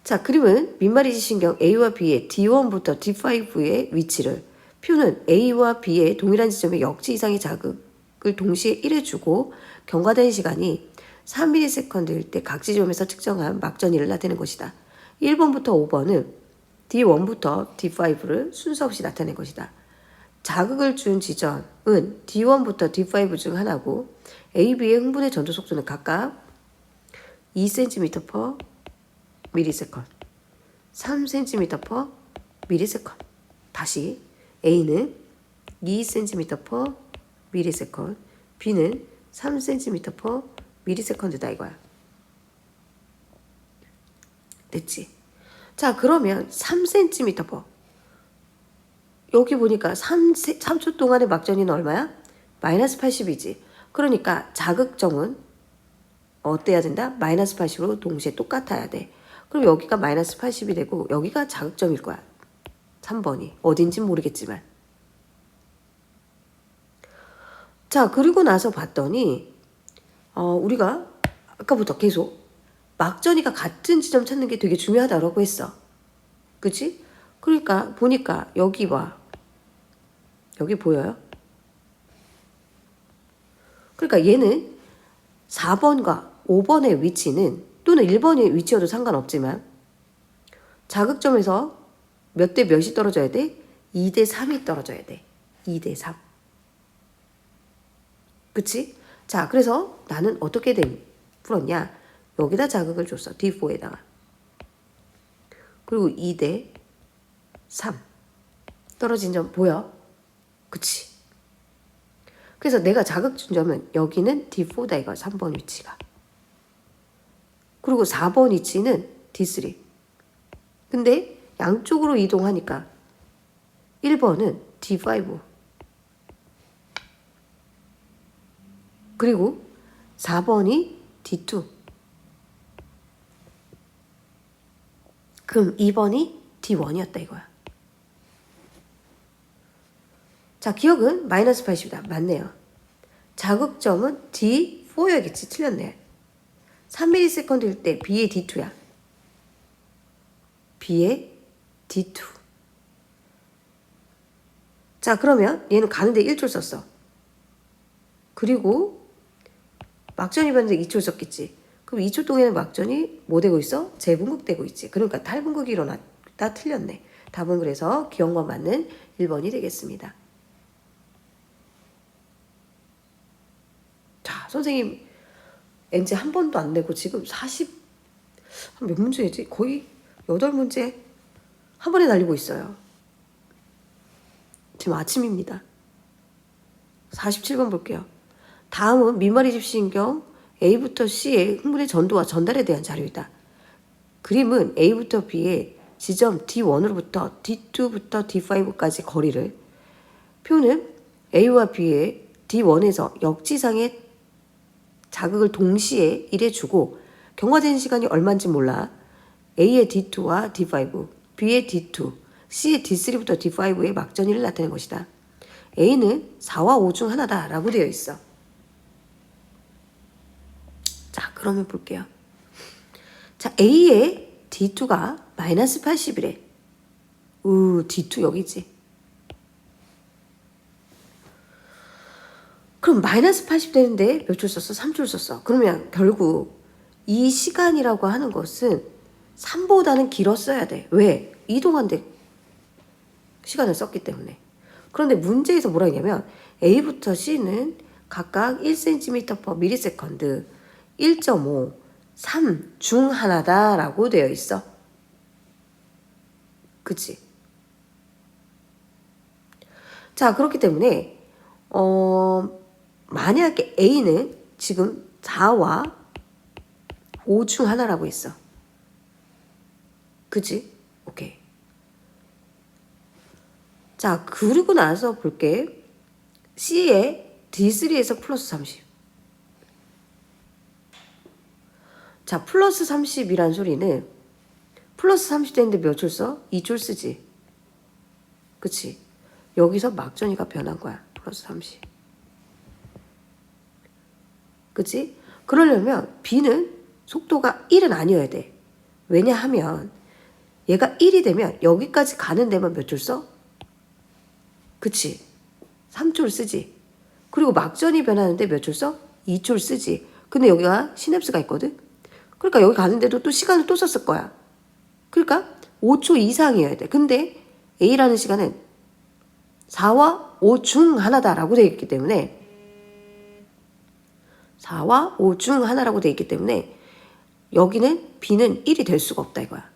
S1: 자, 그림은 민마리지신경 A와 B의 D1부터 D5의 위치를 표는 A와 B의 동일한 지점에 역지 이상의 자극을 동시에 1에 주고 경과된 시간이 3ms일 때 각 지점에서 측정한 막전이를 나타내는 것이다. 1번부터 5번은 D1부터 D5를 순서 없이 나타낸 것이다. 자극을 준 지점은 D1부터 D5 중 하나고 A, B의 흥분의 전도 속도는 각각 2cm/ms, 3cm/ms. 다시 A는 2cm/ms, B는 3cm/ms다 이거야. 됐지? 자, 그러면 3cm/. 여기 보니까 3초 동안의 막전이는 얼마야? 마이너스 80이지. 그러니까 자극점은 어때야 된다? 마이너스 80으로 동시에 똑같아야 돼. 그럼 여기가 마이너스 80이 되고 여기가 자극점일 거야. 3번이. 어딘진 모르겠지만. 자, 그리고 나서 봤더니 우리가 아까부터 계속 막전이가 같은 지점 찾는 게 되게 중요하다고 했어. 그치? 그러니까 보니까 여기 봐. 여기 보여요? 그러니까 얘는 4번과 5번의 위치는 또는 1번의 위치여도 상관없지만 자극점에서 몇 대 몇이 떨어져야 돼? 2대 3이 떨어져야 돼. 2대 3. 그치? 자, 그래서 나는 어떻게 풀었냐? 여기다 자극을 줬어. D4에다가. 그리고 2대 3. 떨어진 점 보여? 그치? 그래서 내가 자극 준 점은 여기는 D4다 이거 3번 위치가. 그리고 4번 위치는 D3. 근데 양쪽으로 이동하니까 1번은 D5. 그리고 4번이 D2. 그럼 2번이 D1이었다 이거야. 자, 기억은 마이너스 80이다. 맞네요. 자극점은 D4여겠지. 틀렸네. 3ms일 때 B의 D2야. B의 D2. 자, 그러면 얘는 가는데 1초 썼어. 그리고 막전이 봤는데 2초 썼겠지. 그럼 2초 동안에 막전이 뭐 되고 있어? 재분극되고 있지. 그러니까 탈분극이 일어났다. 틀렸네. 답은 그래서 기억과 맞는 1번이 되겠습니다. 자, 선생님 NG 한 번도 안 내고 지금 몇 문제지? 거의 8문제 한 번에 날리고 있어요. 지금 아침입니다. 47번 볼게요. 다음은 민말이 집시인경 A부터 C의 흥분의 전도와 전달에 대한 자료이다. 그림은 A부터 B의 지점 D1으로부터 D2부터 D5까지 거리를, 표는 A와 B의 D1에서 역지상의 자극을 동시에 1에 주고 경과되는 시간이 얼마인지 몰라 A의 D2와 D5, B의 D2, C의 D3부터 D5의 막전이를 나타낸 것이다. A는 4와 5 중 하나다 라고 되어 있어. 자, 그러면 볼게요. 자, A의 D2가 마이너스 80이래. D2 여기지. 그럼 마이너스 80 되는데 몇 줄 썼어? 3줄 썼어. 그러면 결국 이 시간이라고 하는 것은 3보다는 길었어야 돼. 왜? 이동한데 시간을 썼기 때문에. 그런데 문제에서 뭐라 했냐면 A부터 C는 각각 1cm/ms, 1.5, 3 중 하나다 라고 되어 있어. 그치? 자, 그렇기 때문에 만약에 A는 지금 4와 5 중 하나라고 했어. 그치? 오케이. 자, 그리고 나서 볼게. C의 D3에서 플러스 30. 자, 플러스 30이란 소리는 플러스 30 되는데 몇 줄 써? 2줄 쓰지. 그치? 여기서 막전이가 변한 거야. 플러스 30. 그치? 그러려면 B는 속도가 1은 아니어야 돼. 왜냐하면 얘가 1이 되면 여기까지 가는 데만 몇 줄 써? 그치? 3줄 쓰지. 그리고 막전이 변하는데 몇 줄 써? 2줄 쓰지. 근데 여기가 시냅스가 있거든? 그러니까 여기 가는데도 또 시간을 또 썼을 거야. 그러니까 5초 이상이어야 돼. 근데 A라는 시간은 4와 5 중 하나다라고 되어 있기 때문에 4와 5 중 하나라고 되어 있기 때문에 여기는 B는 1이 될 수가 없다 이거야.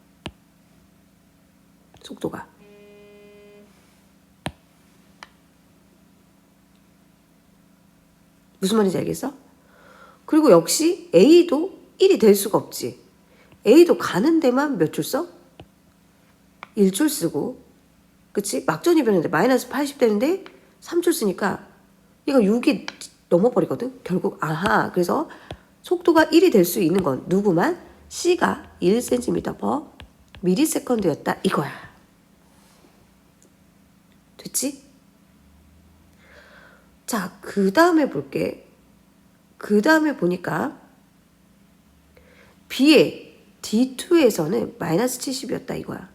S1: 속도가. 무슨 말인지 알겠어? 그리고 역시 A도 1이 될 수가 없지. A도 가는 데만 몇 줄 써? 1줄 쓰고, 그치? 막전이 변했는데 마이너스 80 되는데 3줄 쓰니까 얘가 6이 넘어버리거든? 결국 아하. 그래서 속도가 1이 될 수 있는 건 누구만? C가 1cm/ms였다 이거야. 됐지? 자, 그 다음에 볼게. 그 다음에 보니까 B의 D2에서는 마이너스 70이었다 이거야.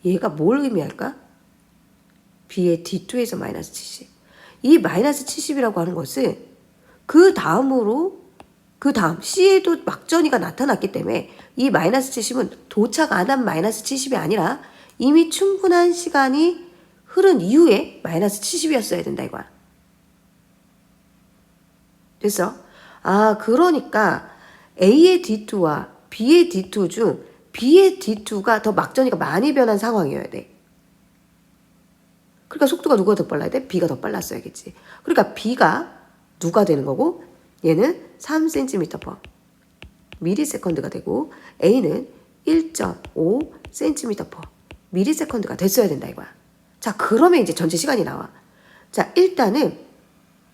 S1: 얘가 뭘 의미할까? B의 D2에서 마이너스 70. 이 마이너스 70이라고 하는 것은 그 다음 C에도 막전이가 나타났기 때문에 이 마이너스 70은 도착 안 한 마이너스 70이 아니라 이미 충분한 시간이 흐른 이후에 마이너스 70이었어야 된다 이거야. 됐어? 아, 그러니까 A의 D2와 B의 D2 중 B의 D2가 더 막전이가 많이 변한 상황이어야 돼. 그러니까 속도가 누가 더 빨라야 돼? B가 더 빨랐어야겠지. 그러니까 B가 누가 되는 거고 얘는 3cm/ms가 되고 A는 1.5cm/ms가 됐어야 된다 이거야. 자, 그러면 이제 전체 시간이 나와. 자, 일단은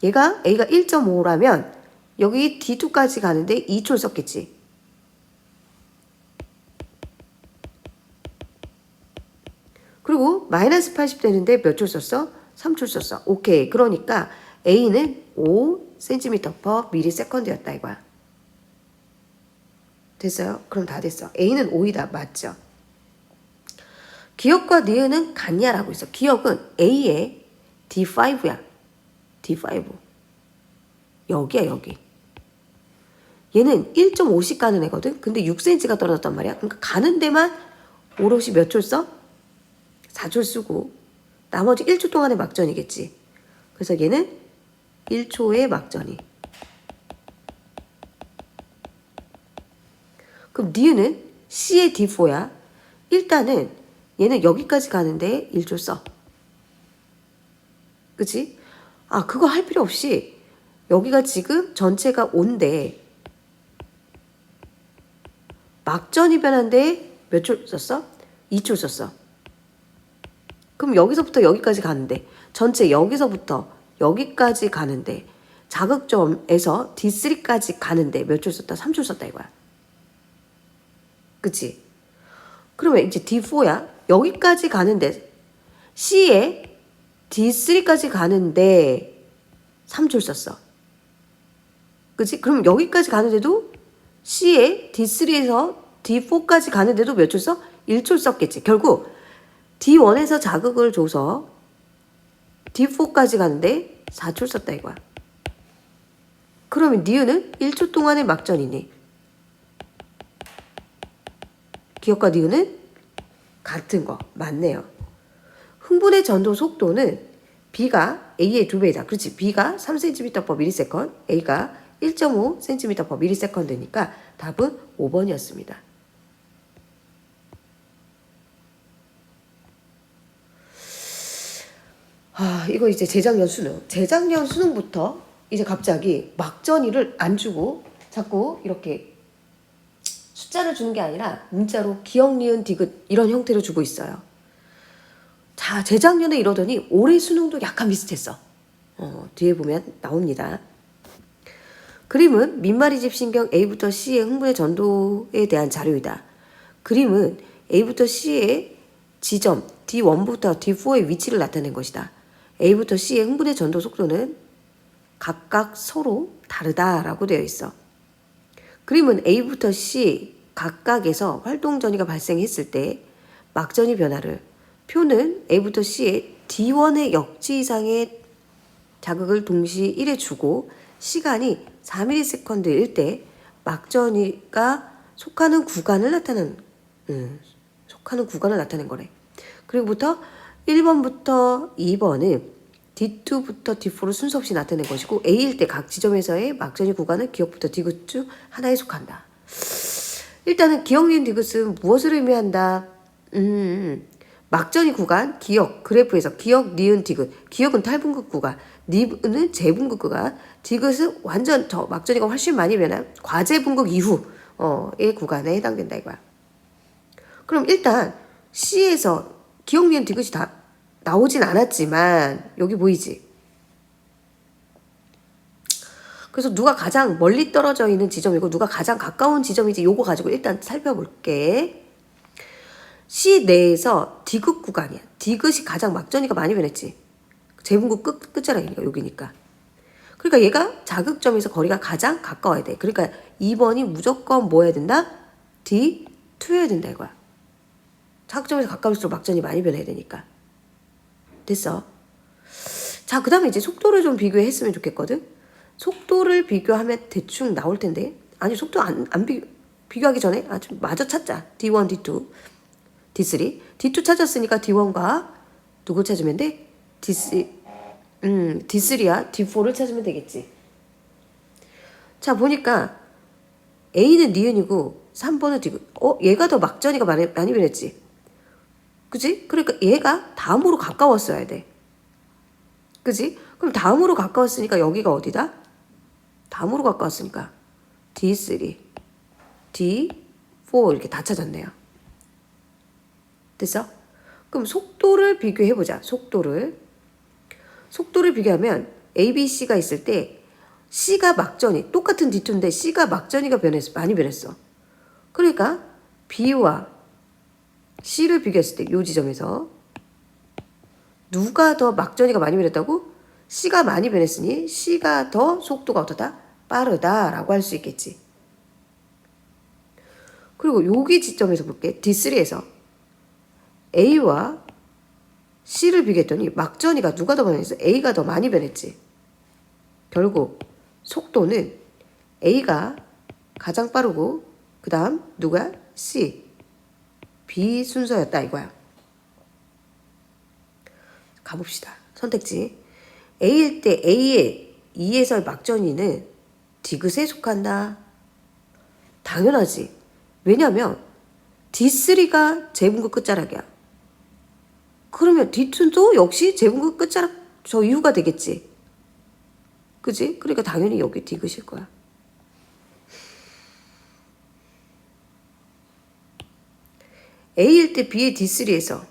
S1: A가 1.5라면 여기 D2까지 가는데 2초 썼겠지. 그리고 마이너스 80 되는데 몇 줄 썼어? 3초 썼어. 오케이. 그러니까 A는 5cm/ms였다 이거야. 됐어요? 그럼 다 됐어. A는 5이다. 맞죠? 기억과 니은은 같냐라고 있어. 기억은 A의 D5야. D5. 여기야 여기. 얘는 1.5씩 가는 애거든. 근데 6cm가 떨어졌단 말이야. 그러니까 가는 데만 오롯이 몇 초 써? 4초 쓰고 나머지 1초 동안의 막전이겠지. 그래서 얘는 1초의 막전이. 그럼 니은은 C의 D4야. 일단은 얘는 여기까지 가는데 1초 써. 그치? 아, 그거 할 필요 없이 여기가 지금 전체가 5인데 막전이 변한데 몇 초 썼어? 2초 썼어. 그럼 여기서부터 여기까지 가는데 전체 여기서부터 여기까지 가는데 자극점에서 D3까지 가는데 몇 초 썼다? 3초 썼다 이거야. 그치? 그러면 이제 D4야. 여기까지 가는데 C에 D3까지 가는데 3초 썼어. 그치? 그럼 여기까지 가는데도 C에 D3에서 D4까지 가는데도 몇 초 써? 1초 썼겠지. 결국 D1에서 자극을 줘서 D4까지 가는데 4초 썼다 이거야. 그러면 니은은 1초 동안의 막전이니 기억과 니은은 같은 거 맞네요. 흥분의 전도 속도는 B가 A의 2배이다. 그렇지. B가 3cm/ms, A가 1.5cm/ms니까 답은 5번이었습니다. 이거 이제 재작년 수능. 재작년 수능부터 이제 갑자기 막전이를 안 주고 자꾸 이렇게 숫자를 주는 게 아니라 문자로 기억, 니은, 디귿 이런 형태로 주고 있어요. 자, 재작년에 이러더니 올해 수능도 약간 비슷했어. 뒤에 보면 나옵니다. 그림은 민마리집 신경 A부터 C의 흥분의 전도에 대한 자료이다. 그림은 A부터 C의 지점 D1부터 D4의 위치를 나타낸 것이다. A부터 C의 흥분의 전도 속도는 각각 서로 다르다라고 되어 있어. 그림은 A부터 C 각각에서 활동전이가 발생했을 때 막전이 변화를, 표는 A부터 C의 D1의 역지 이상의 자극을 동시 1에 주고 시간이 4ms일 때 막전이가 속하는 구간을 나타낸 거래. 그리고부터 1번부터 2번은 D2부터 D4를 순서 없이 나타낸 것이고 A일 때 각 지점에서의 막전이 구간은 기억부터 디귿 중 하나에 속한다. 일단은 기억, 니은, 디귿은 무엇을 의미한다? 막전이 구간, 기억, 그래프에서 기억, 니은, 디귿. 기억은 탈분급 구간, 니은은 재분급 구간, 디귿은 완전 더 막전이가 훨씬 많이 변한 과제분급 이후의 구간에 해당된다 이거야. 그럼 일단 C에서 기억, 니은, 디귿이 다 나오진 않았지만 여기 보이지? 그래서 누가 가장 멀리 떨어져 있는 지점이고 누가 가장 가까운 지점이지 요거 가지고 일단 살펴볼게. C 내에서 디귿 구간이야. 디귿이 가장 막전이가 많이 변했지. 재분급 끝자락이니까 여기니까. 그러니까 얘가 자극점에서 거리가 가장 가까워야 돼. 그러니까 2번이 무조건 뭐 해야 된다? D2여야 된다 이거야. 자극점에서 가까울수록 막전이 많이 변해야 되니까. 됐어. 자, 그 다음에 이제 속도를 좀 비교했으면 좋겠거든. 속도를 비교하면 대충 나올 텐데. 아니, 속도 안 비교하기 전에 좀 마저 찾자. D1, D2, D3. D2 찾았으니까 D1과 누구 찾으면 돼? D3야. D4를 찾으면 되겠지. 자, 보니까 A는 니은이고 3번은 디귿. 얘가 더 막전이가 많이 변했지. 그치? 그러니까 얘가 다음으로 가까웠어야 돼. 그치? 그럼 다음으로 가까웠으니까 여기가 어디다? 다음으로 가까웠으니까 D3, D4 이렇게 다 찾았네요. 됐어? 그럼 속도를 비교해보자. 속도를 비교하면 A, B, C가 있을 때 C가 막전이 똑같은 D2인데 C가 막전이가 많이 변했어. 그러니까 B와 C를 비교했을 때 이 지점에서 누가 더 막전이가 많이 변했다고? C가 많이 변했으니 C가 더 속도가 어떠다? 빠르다라고 할 수 있겠지. 그리고 여기 지점에서 볼게. D3에서 A와 C를 비교했더니 막전이가 누가 더 변했어? A가 더 많이 변했지. 결국 속도는 A가 가장 빠르고 그 다음 누가? C. B 순서였다 이거야. 가봅시다. 선택지. A일 때 A의 2에서의 막전이는 디귿에 속한다. 당연하지. 왜냐면 D3가 제분급 끝자락이야. 그러면 D2도 역시 제분급 끝자락 저 이유가 되겠지. 그지? 그러니까 당연히 여기 디귿일 거야. A일 때 B의 D3에서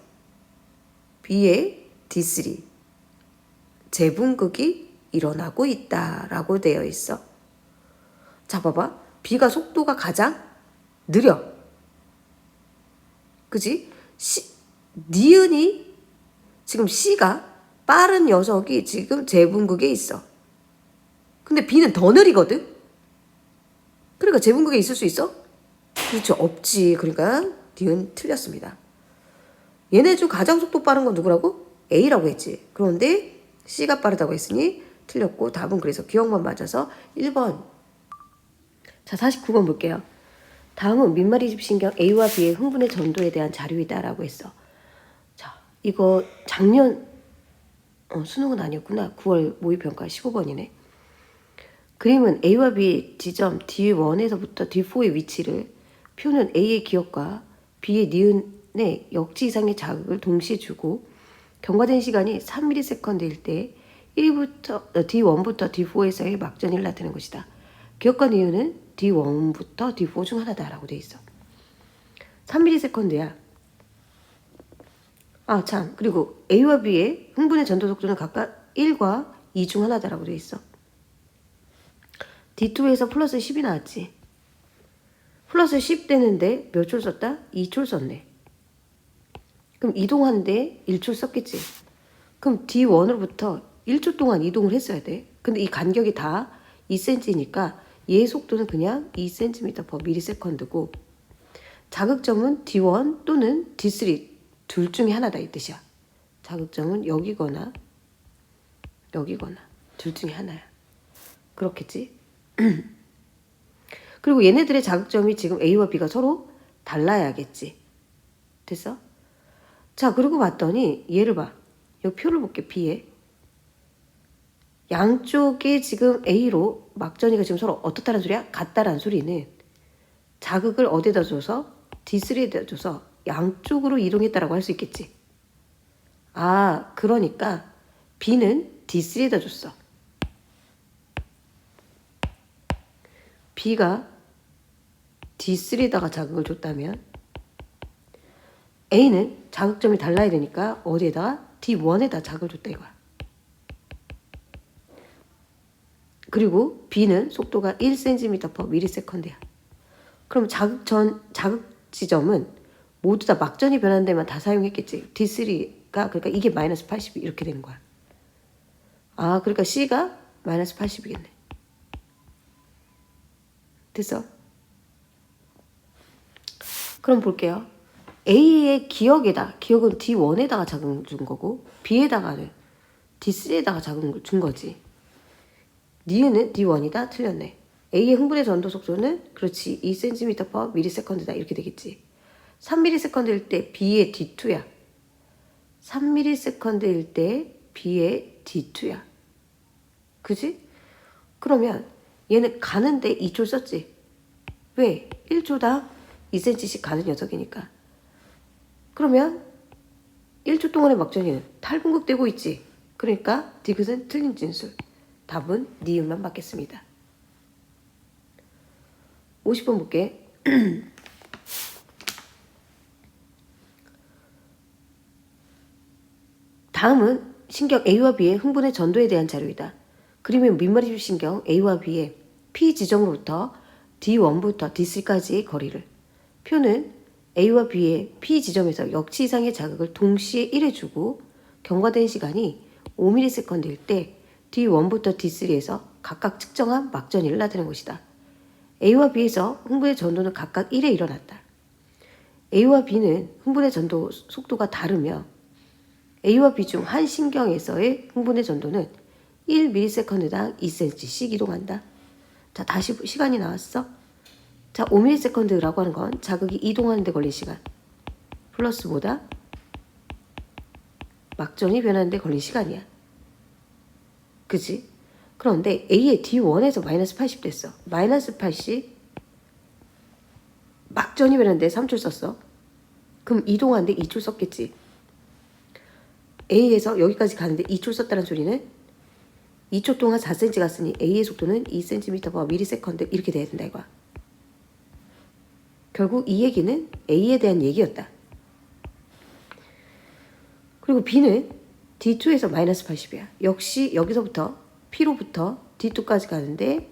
S1: B의 D3 재분극이 일어나고 있다라고 되어 있어. 자, 봐봐. B가 속도가 가장 느려. 그지? 니은이 지금 C가 빠른 녀석이 지금 재분극에 있어. 근데 B는 더 느리거든? 그러니까 재분극에 있을 수 있어? 그렇죠. 없지. 그러니까 니은 틀렸습니다. 얘네 중 가장 속도 빠른 건 누구라고? A라고 했지. 그런데 C가 빠르다고 했으니 틀렸고 답은 그래서 기억만 맞아서 1번. 자, 49번 볼게요. 다음은 민말이집 신경 A와 B의 흥분의 전도에 대한 자료이다 라고 했어. 자, 이거 작년 수능은 아니었구나. 9월 모의평가 15번이네. 그림은 A와 B의 지점 D1에서부터 D4의 위치를 표는 A의 기억과 B의 니은의 역지 이상의 자극을 동시에 주고 경과된 시간이 3ms일 때 D1부터 D4에서의 막전이 나타나는 것이다. 기억과 니은은 D1부터 D4 중 하나다라고 돼 있어. 3ms야. 아, 참. 그리고 A와 B의 흥분의 전도 속도는 각각 1과 2 중 하나다라고 돼 있어. D2에서 플러스 10이 나왔지. 플러스 10 되는데 몇 초 썼다? 2초 썼네. 그럼 이동하는데 1초 썼겠지. 그럼 D1으로부터 1초 동안 이동을 했어야 돼. 근데 이 간격이 다 2cm니까 얘의 속도는 그냥 2cm/ms고 자극점은 D1 또는 D3 둘 중에 하나다 이 뜻이야. 자극점은 여기거나 여기거나 둘 중에 하나야. 그렇겠지? 그리고 얘네들의 자극점이 지금 A와 B가 서로 달라야겠지. 됐어? 자, 그리고 봤더니 얘를 봐. 여기 표를 볼게. B에. 양쪽에 지금 A로 막전이가 지금 서로 어떻다는 소리야? 같다란 소리는 자극을 어디다 줘서? D3에다 줘서 양쪽으로 이동했다라고 할 수 있겠지. 아, 그러니까 B는 D3에다 줬어. B가 D3에다가 자극을 줬다면 A는 자극점이 달라야 되니까 어디에다가? D1에다 자극을 줬다 이거야. 그리고 B는 속도가 1cm/ms야. 그럼 자극 지점은 모두 다 막전이 변하는 데만 다 사용했겠지. D3가 그러니까 이게 마이너스 80이 이렇게 되는 거야. 아, 그러니까 C가 마이너스 80이겠네. 됐어? 그럼 볼게요. A의 기억은 D1에다가 자극을 준 거고 B에다가는 D3에다가 자극을 준 거지. 니은은 D1이다. 틀렸네. A의 흥분의 전도 속도는 그렇지 2cm/ms다 이렇게 되겠지. 3ms일 때 B의 D2야. 3ms일 때 B의 D2야. 그지? 그러면 얘는 가는데 2초 썼지. 왜? 1초당 2cm씩 가는 녀석이니까. 그러면 1초 동안의 막전이는 탈분극되고 있지. 그러니까 디귿은 틀린 진술. 답은 니은만 받겠습니다. 50번 볼게. 다음은 신경 A와 B의 흥분의 전도에 대한 자료이다. 그림은 민말이집 신경 A와 B의 P 지점으로부터 D1부터 D3까지의 거리를. 표는 A와 B의 P 지점에서 역치 이상의 자극을 동시에 1에 주고 경과된 시간이 5ms일 때 D1부터 D3에서 각각 측정한 막전이를 나타낸 것이다. A와 B에서 흥분의 전도는 각각 1에 일어났다. A와 B는 흥분의 전도 속도가 다르며 A와 B 중 한 신경에서의 흥분의 전도는 1ms당 2cm씩 이동한다. 자, 다시 시간이 나왔어. 자, 5ms라고 하는 건 자극이 이동하는 데 걸린 시간 플러스 뭐다? 막전이 변하는 데 걸린 시간이야. 그치? 그런데 A의 D1에서 마이너스 80 됐어. 마이너스 80 막전이 변하는데 3초 썼어. 그럼 이동하는데 2초 썼겠지. A에서 여기까지 가는데 2초 썼다는 소리는 2초 동안 4cm 갔으니 A의 속도는 2cm/ms 이렇게 돼야 된다 이거야. 결국 이 얘기는 A에 대한 얘기였다. 그리고 B는 D2에서 마이너스 80이야. 역시 여기서부터 P로부터 D2까지 가는데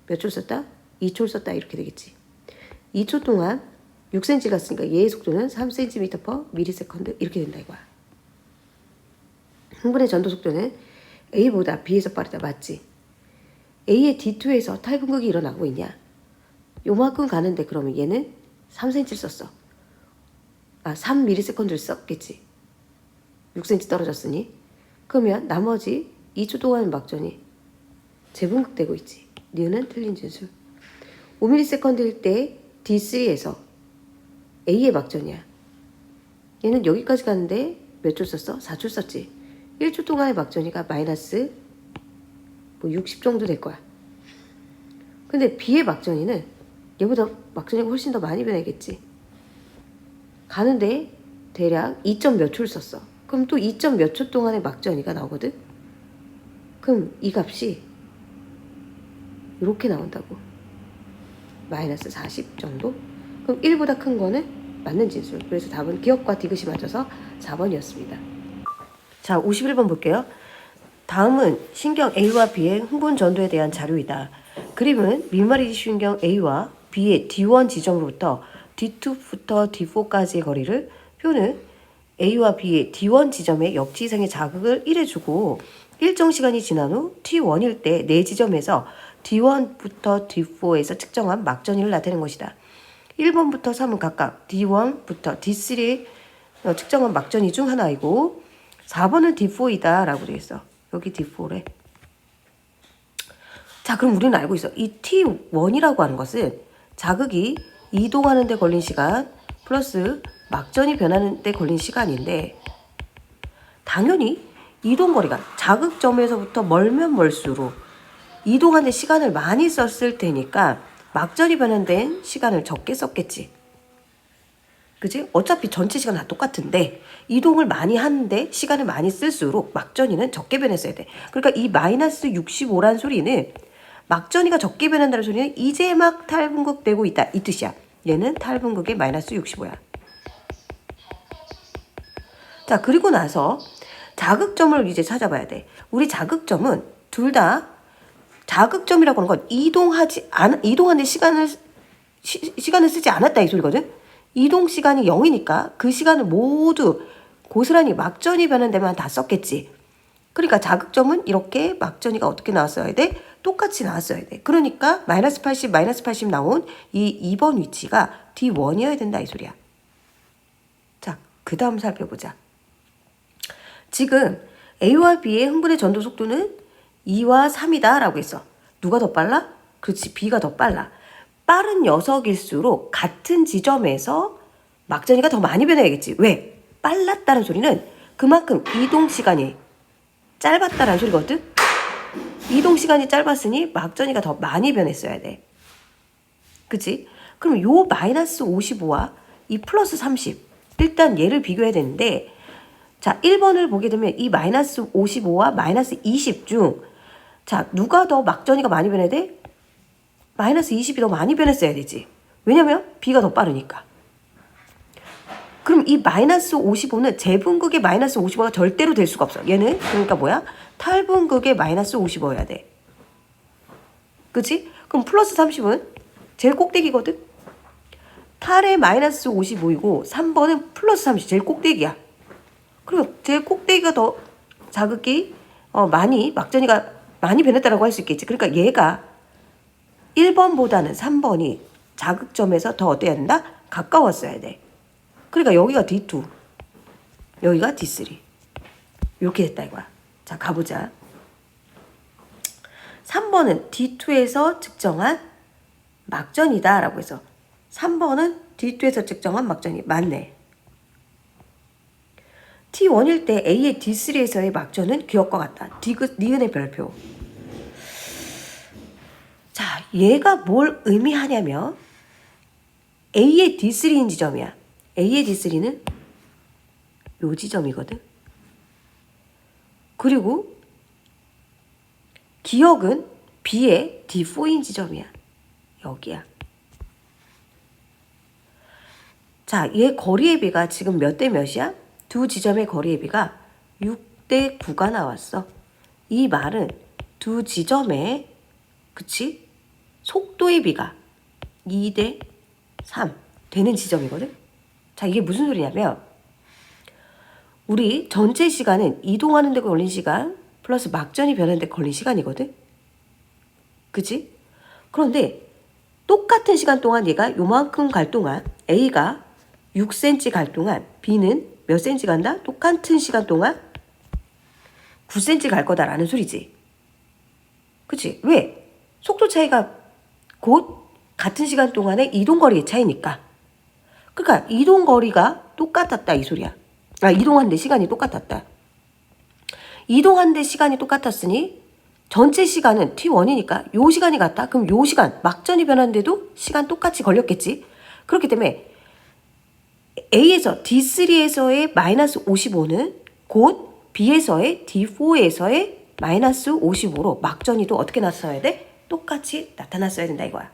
S1: 몇 초 썼다? 2초 썼다 이렇게 되겠지. 2초 동안 6cm 갔으니까 얘의 속도는 3cm/ms 이렇게 된다 이거야. 흥분의 전도 속도는 A보다 B에서 빠르다. 맞지? A의 D2에서 탈분극이 일어나고 있냐? 요만큼 가는데 그러면 얘는 3cm 썼어. 3ms를 썼겠지. 6cm 떨어졌으니. 그러면 나머지 2초 동안 막전이 재분극되고 있지. 니은은 틀린 진술. 5ms일 때 D3에서 A의 막전이야. 얘는 여기까지 가는데 몇 초 썼어? 4초 썼지. 1초 동안의 막전이가 마이너스 60 정도 될 거야. 근데 B의 막전이는 얘보다 막전이가 훨씬 더 많이 변하겠지. 가는데 대략 2점 몇 초를 썼어. 그럼 또 2점 몇 초 동안의 막전이가 나오거든. 그럼 이 값이 이렇게 나온다고. 마이너스 40 정도? 그럼 1보다 큰 거는 맞는 진술. 그래서 답은 기억과 디귿이 맞아서 4번이었습니다. 자, 51번 볼게요. 다음은 신경 A와 B의 흥분 전도에 대한 자료이다. 그림은 밀마리 신경 A와 B의 D1 지점으로부터 D2부터 D4까지의 거리를, 표는 A와 B의 D1 지점에 역지이상의 자극을 1해 주고 일정 시간이 지난 후 T1일 때 네 지점에서 D1부터 D4에서 측정한 막전이를 나타낸 것이다. 1번부터 3은 각각 D1부터 D3에 측정한 막전이 중 하나이고 4번은 D4이다 라고 되어있어. 여기 D4래. 자, 그럼 우리는 알고 있어. 이 T1이라고 하는 것은 자극이 이동하는 데 걸린 시간 플러스 막전이 변하는 데 걸린 시간인데, 당연히 이동거리가 자극점에서부터 멀면 멀수록 이동하는 데 시간을 많이 썼을 테니까 막전이 변하는 데는 시간을 적게 썼겠지. 그치? 어차피 전체 시간 다 똑같은데 이동을 많이 하는데 시간을 많이 쓸수록 막전이는 적게 변했어야 돼. 그러니까 이 마이너스 65란 소리는, 막전이가 적게 변한다는 소리는 이제 막 탈분극되고 있다 이 뜻이야. 얘는 탈분극의 마이너스 65야. 자, 그리고 나서 자극점을 이제 찾아봐야 돼. 우리 자극점은 둘 다, 자극점이라고 하는 건 이동하는 시간을 쓰지 않았다 이 소리거든. 이동 시간이 0이니까 그 시간을 모두 고스란히 막전이 변한 데만 다 썼겠지. 그러니까 자극점은 이렇게 막전이가 어떻게 나왔어야 돼? 똑같이 나왔어야 돼. 그러니까 마이너스 80 나온 이 2번 위치가 D1이어야 된다 이 소리야. 자, 그 다음 살펴보자. 지금 A와 B의 흥분의 전도 속도는 2와 3이다 라고 했어. 누가 더 빨라? 그렇지, B가 더 빨라. 빠른 녀석일수록 같은 지점에서 막전이가 더 많이 변해야겠지. 왜? 빨랐다는 소리는 그만큼 이동 시간이 짧았다는 소리거든. 이동 시간이 짧았으니 막전이가 더 많이 변했어야 돼. 그치? 그럼 요 마이너스 55와 이 플러스 30, 일단 얘를 비교해야 되는데, 자, 1번을 보게 되면 이 마이너스 55와 마이너스 20 중, 자, 누가 더 막전이가 많이 변해야 돼? 마이너스 20이 더 많이 변했어야 되지. 왜냐면 B가 더 빠르니까. 그럼 이 마이너스 55는 재분극의 마이너스 55가 절대로 될 수가 없어. 얘는 그러니까 뭐야? 탈분극의 마이너스 55여야 돼. 그치? 그럼 플러스 30은 제일 꼭대기거든? 탈의 마이너스 55이고 3번은 플러스 30 제일 꼭대기야. 그리고 제 꼭대기가 더 자극이 많이 막전이가 많이 변했다라고 할 수 있겠지. 그러니까 얘가 1번보다는 3번이 자극점에서 더 어때야 된다? 가까웠어야 돼. 그러니까 여기가 D2, 여기가 D3 이렇게 됐다 이거야. 자, 가보자. 3번은 D2에서 측정한 막전이다 라고 해서 3번은 D2에서 측정한 막전이 맞네. T1일 때 A의 D3에서의 막전은 기억과 같다. 니은의 별표. 자, 얘가 뭘 의미하냐면 A의 D3인 지점이야. A의 D3는 요 지점이거든. 그리고 기억은 B의 D4인 지점이야. 여기야. 자, 얘 거리의 비가 지금 몇 대 몇이야? 두 지점의 거리의 비가 6대 9가 나왔어. 이 말은 두 지점의 그치? 속도의 비가 2대 3 되는 지점이거든. 자, 이게 무슨 소리냐면 우리 전체 시간은 이동하는 데 걸린 시간 플러스 막전이 변하는 데 걸린 시간이거든. 그치? 그런데 똑같은 시간 동안 얘가 요만큼 갈 동안 A가 6cm 갈 동안 B는 몇 cm 간다? 똑같은 시간 동안 9cm 갈 거다라는 소리지. 그치? 왜? 속도 차이가 곧 같은 시간 동안의 이동거리의 차이니까. 그러니까 이동거리가 똑같았다 이 소리야. 이동한 데 시간이 똑같았다. 이동한 데 시간이 똑같았으니 전체 시간은 T1이니까 요 시간이 같다. 그럼 요 시간 막전이 변하는데도 시간 똑같이 걸렸겠지. 그렇기 때문에 A에서 D3에서의 마이너스 55는 곧 B에서의 D4에서의 마이너스 55로 막전이 또 어떻게 나타나야 돼? 똑같이 나타났어야 된다 이거야.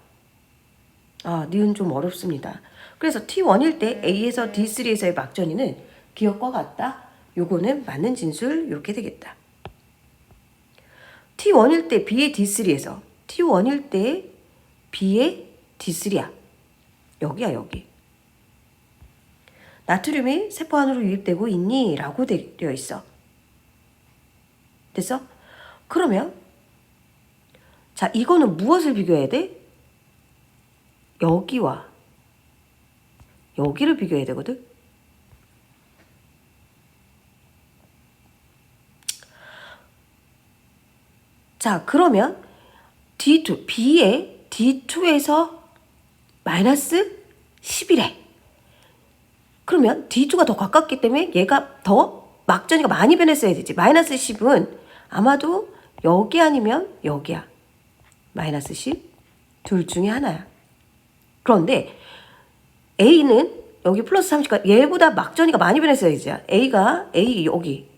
S1: 니은 좀 어렵습니다. 그래서 T1일 때 A에서 D3에서의 막전이는 기억과 같다. 요거는 맞는 진술 이렇게 되겠다. T1일 때 B의 D3에서 T1일 때 B의 D3야. 여기야 여기. 나트륨이 세포 안으로 유입되고 있니? 라고 되어 있어. 됐어? 그러면 자, 이거는 무엇을 비교해야 돼? 여기와 여기를 비교해야 되거든. 자, 그러면 D2, B의 D2에서 마이너스 10이래. 그러면 D2가 더 가깝기 때문에 얘가 더 막전이가 많이 변했어야 되지. 마이너스 10은 아마도 여기 아니면 여기야. 마이너스 10. 둘 중에 하나야. 그런데 A는 여기 플러스 30가 얘보다 막전이가 많이 변했어야 되지. A 여기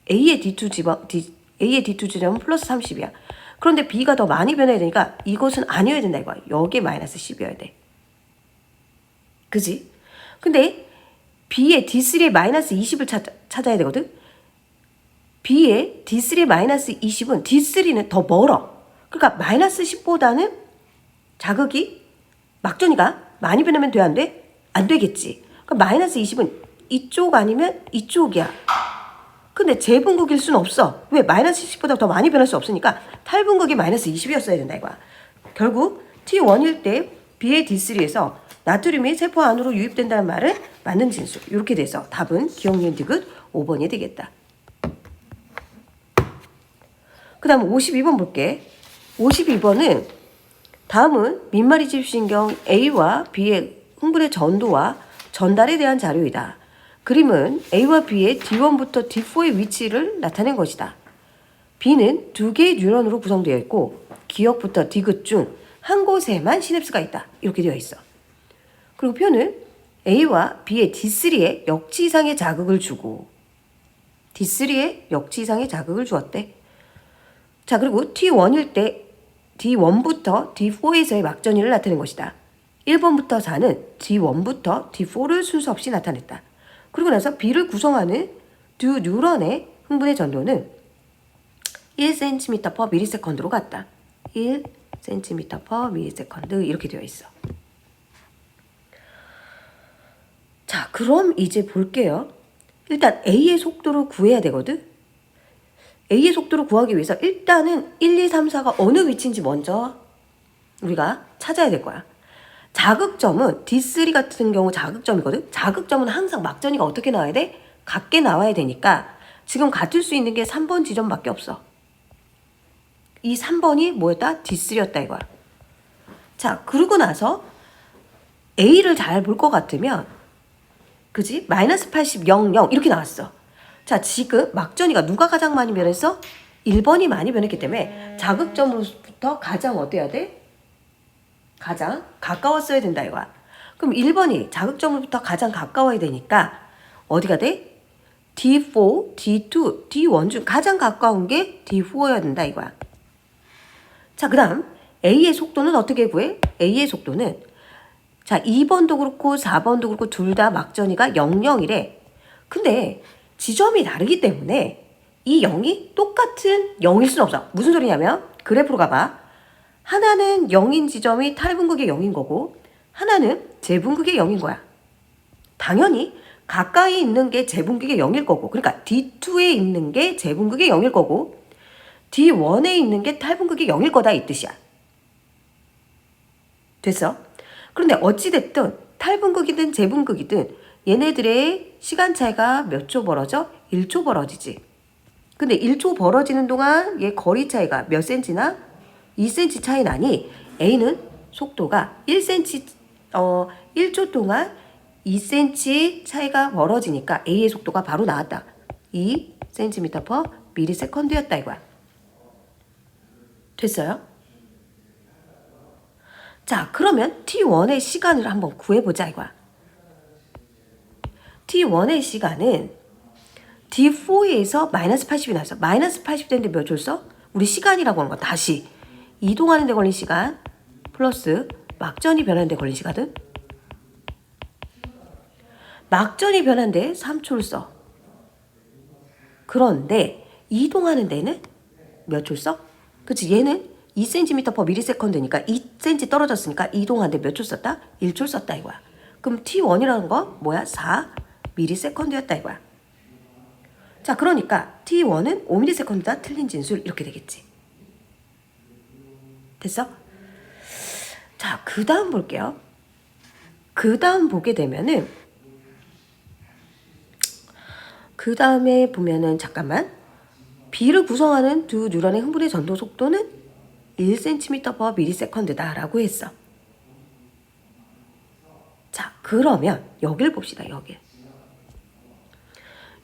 S1: A의 D2 지점은 플러스 30이야. 그런데 B가 더 많이 변해야 되니까 이것은 아니어야 된다 이거야. 여기에 마이너스 10이어야 돼. 그지? 근데 B의 D3의 마이너스 20을 찾아야 되거든. B의 D3의 마이너스 20은 D3는 더 멀어. 그러니까 마이너스 10보다는 자극이 막전이가 많이 변하면 돼 안 돼? 안 되겠지. 그러니까 마이너스 20은 이쪽 아니면 이쪽이야. 근데 제분극일 수는 없어. 왜? 마이너스 10보다 더 많이 변할 수 없으니까 탈분극이 마이너스 20이었어야 된다 이거야. 결국 T1일 때 B의 D3에서 나트륨이 세포 안으로 유입된다는 말은 맞는 진술. 이렇게 돼서 답은 기억, 니은, 디귿 5번이 되겠다. 그 다음 52번 볼게. 52번은 다음은 민마리 집신경 A와 B의 흥분의 전도와 전달에 대한 자료이다. 그림은 A와 B의 D1부터 D4의 위치를 나타낸 것이다. B는 두 개의 뉴런으로 구성되어 있고 기억부터 디귿 중 한 곳에만 시냅스가 있다. 이렇게 되어 있어. 그리고 표는 A와 B의 D3에 역치 이상의 자극을 주고 D3에 역치 이상의 자극을 주었대. 자, 그리고 T1일 때 D1부터 D4에서의 막전이를 나타낸 것이다. 1번부터 4는 D1부터 D4를 순서 없이 나타냈다. 그리고 나서 B를 구성하는 두 뉴런의 흥분의 전도는 1cm/ms로 갔다. 1cm/ms 이렇게 되어 있어. 자, 그럼 이제 볼게요. 일단 A의 속도를 구해야 되거든. A의 속도를 구하기 위해서 일단은 1, 2, 3, 4가 어느 위치인지 먼저 우리가 찾아야 될 거야. 자극점은 D3 같은 경우 자극점이거든. 자극점은 항상 막전이가 어떻게 나와야 돼? 같게 나와야 되니까 지금 같을 수 있는 게 3번 지점밖에 없어. 이 3번이 뭐였다? D3였다 이거야. 자, 그러고 나서 A를 잘 볼 것 같으면 그지? 마이너스 80, 0, 0 이렇게 나왔어. 자, 지금 막전이가 누가 가장 많이 변했어? 1번이 많이 변했기 때문에 자극점으로부터 가장 어때야 돼? 가장 가까웠어야 된다 이거야. 그럼 1번이 자극점으로부터 가장 가까워야 되니까 어디가 돼? D4, D2, D1 중 가장 가까운 게 D4여야 된다 이거야. 자, 그 다음 A의 속도는 어떻게 구해? A의 속도는 자 2번도 그렇고 4번도 그렇고 둘 다 막전이가 0, 0이래. 근데 지점이 다르기 때문에 이 0이 똑같은 0일 수는 없어. 무슨 소리냐면 그래프로 가봐. 하나는 0인 지점이 탈분극의 0인 거고 하나는 재분극의 0인 거야. 당연히 가까이 있는 게 재분극의 0일 거고 그러니까 D2에 있는 게 재분극의 0일 거고 D1에 있는 게 탈분극의 0일 거다 이 뜻이야. 됐어? 그런데 어찌됐든 탈분극이든 재분극이든 얘네들의 시간 차이가 몇 초 벌어져? 1초 벌어지지. 근데 1초 벌어지는 동안 얘 거리 차이가 몇 cm나? 2cm 차이 나니 A는 속도가 1cm, 1초 동안 2cm 차이가 벌어지니까 A의 속도가 바로 나왔다. 2cm/ms였다 이거야. 됐어요? 자, 그러면 T1의 시간을 한번 구해보자 이거야. T1의 시간은 D4에서 마이너스 80이 나왔어. 마이너스 80 되는데 몇 초 써? 우리 시간이라고 하는 거 다시 이동하는 데 걸린 시간 플러스 막전이 변하는 데 걸린 시간은 막전이 변한 데 3초를 써. 그런데 이동하는 데는 몇 초를 써? 그치? 얘는 2cm/ms니까 2cm 떨어졌으니까 이동하는 데 몇 초 썼다? 1초 썼다 이거야. 그럼 T1이라는 거 뭐야? 4ms였다 이거야. 자, 그러니까 T1은 5ms다 틀린 진술 이렇게 되겠지. 됐어? 자, 그 다음 볼게요. 그 다음 보게 되면은 그 다음에 보면은 잠깐만 B를 구성하는 두 뉴런의 흥분의 전도 속도는 1cm/ms다 라고 했어. 자, 그러면 여길 봅시다.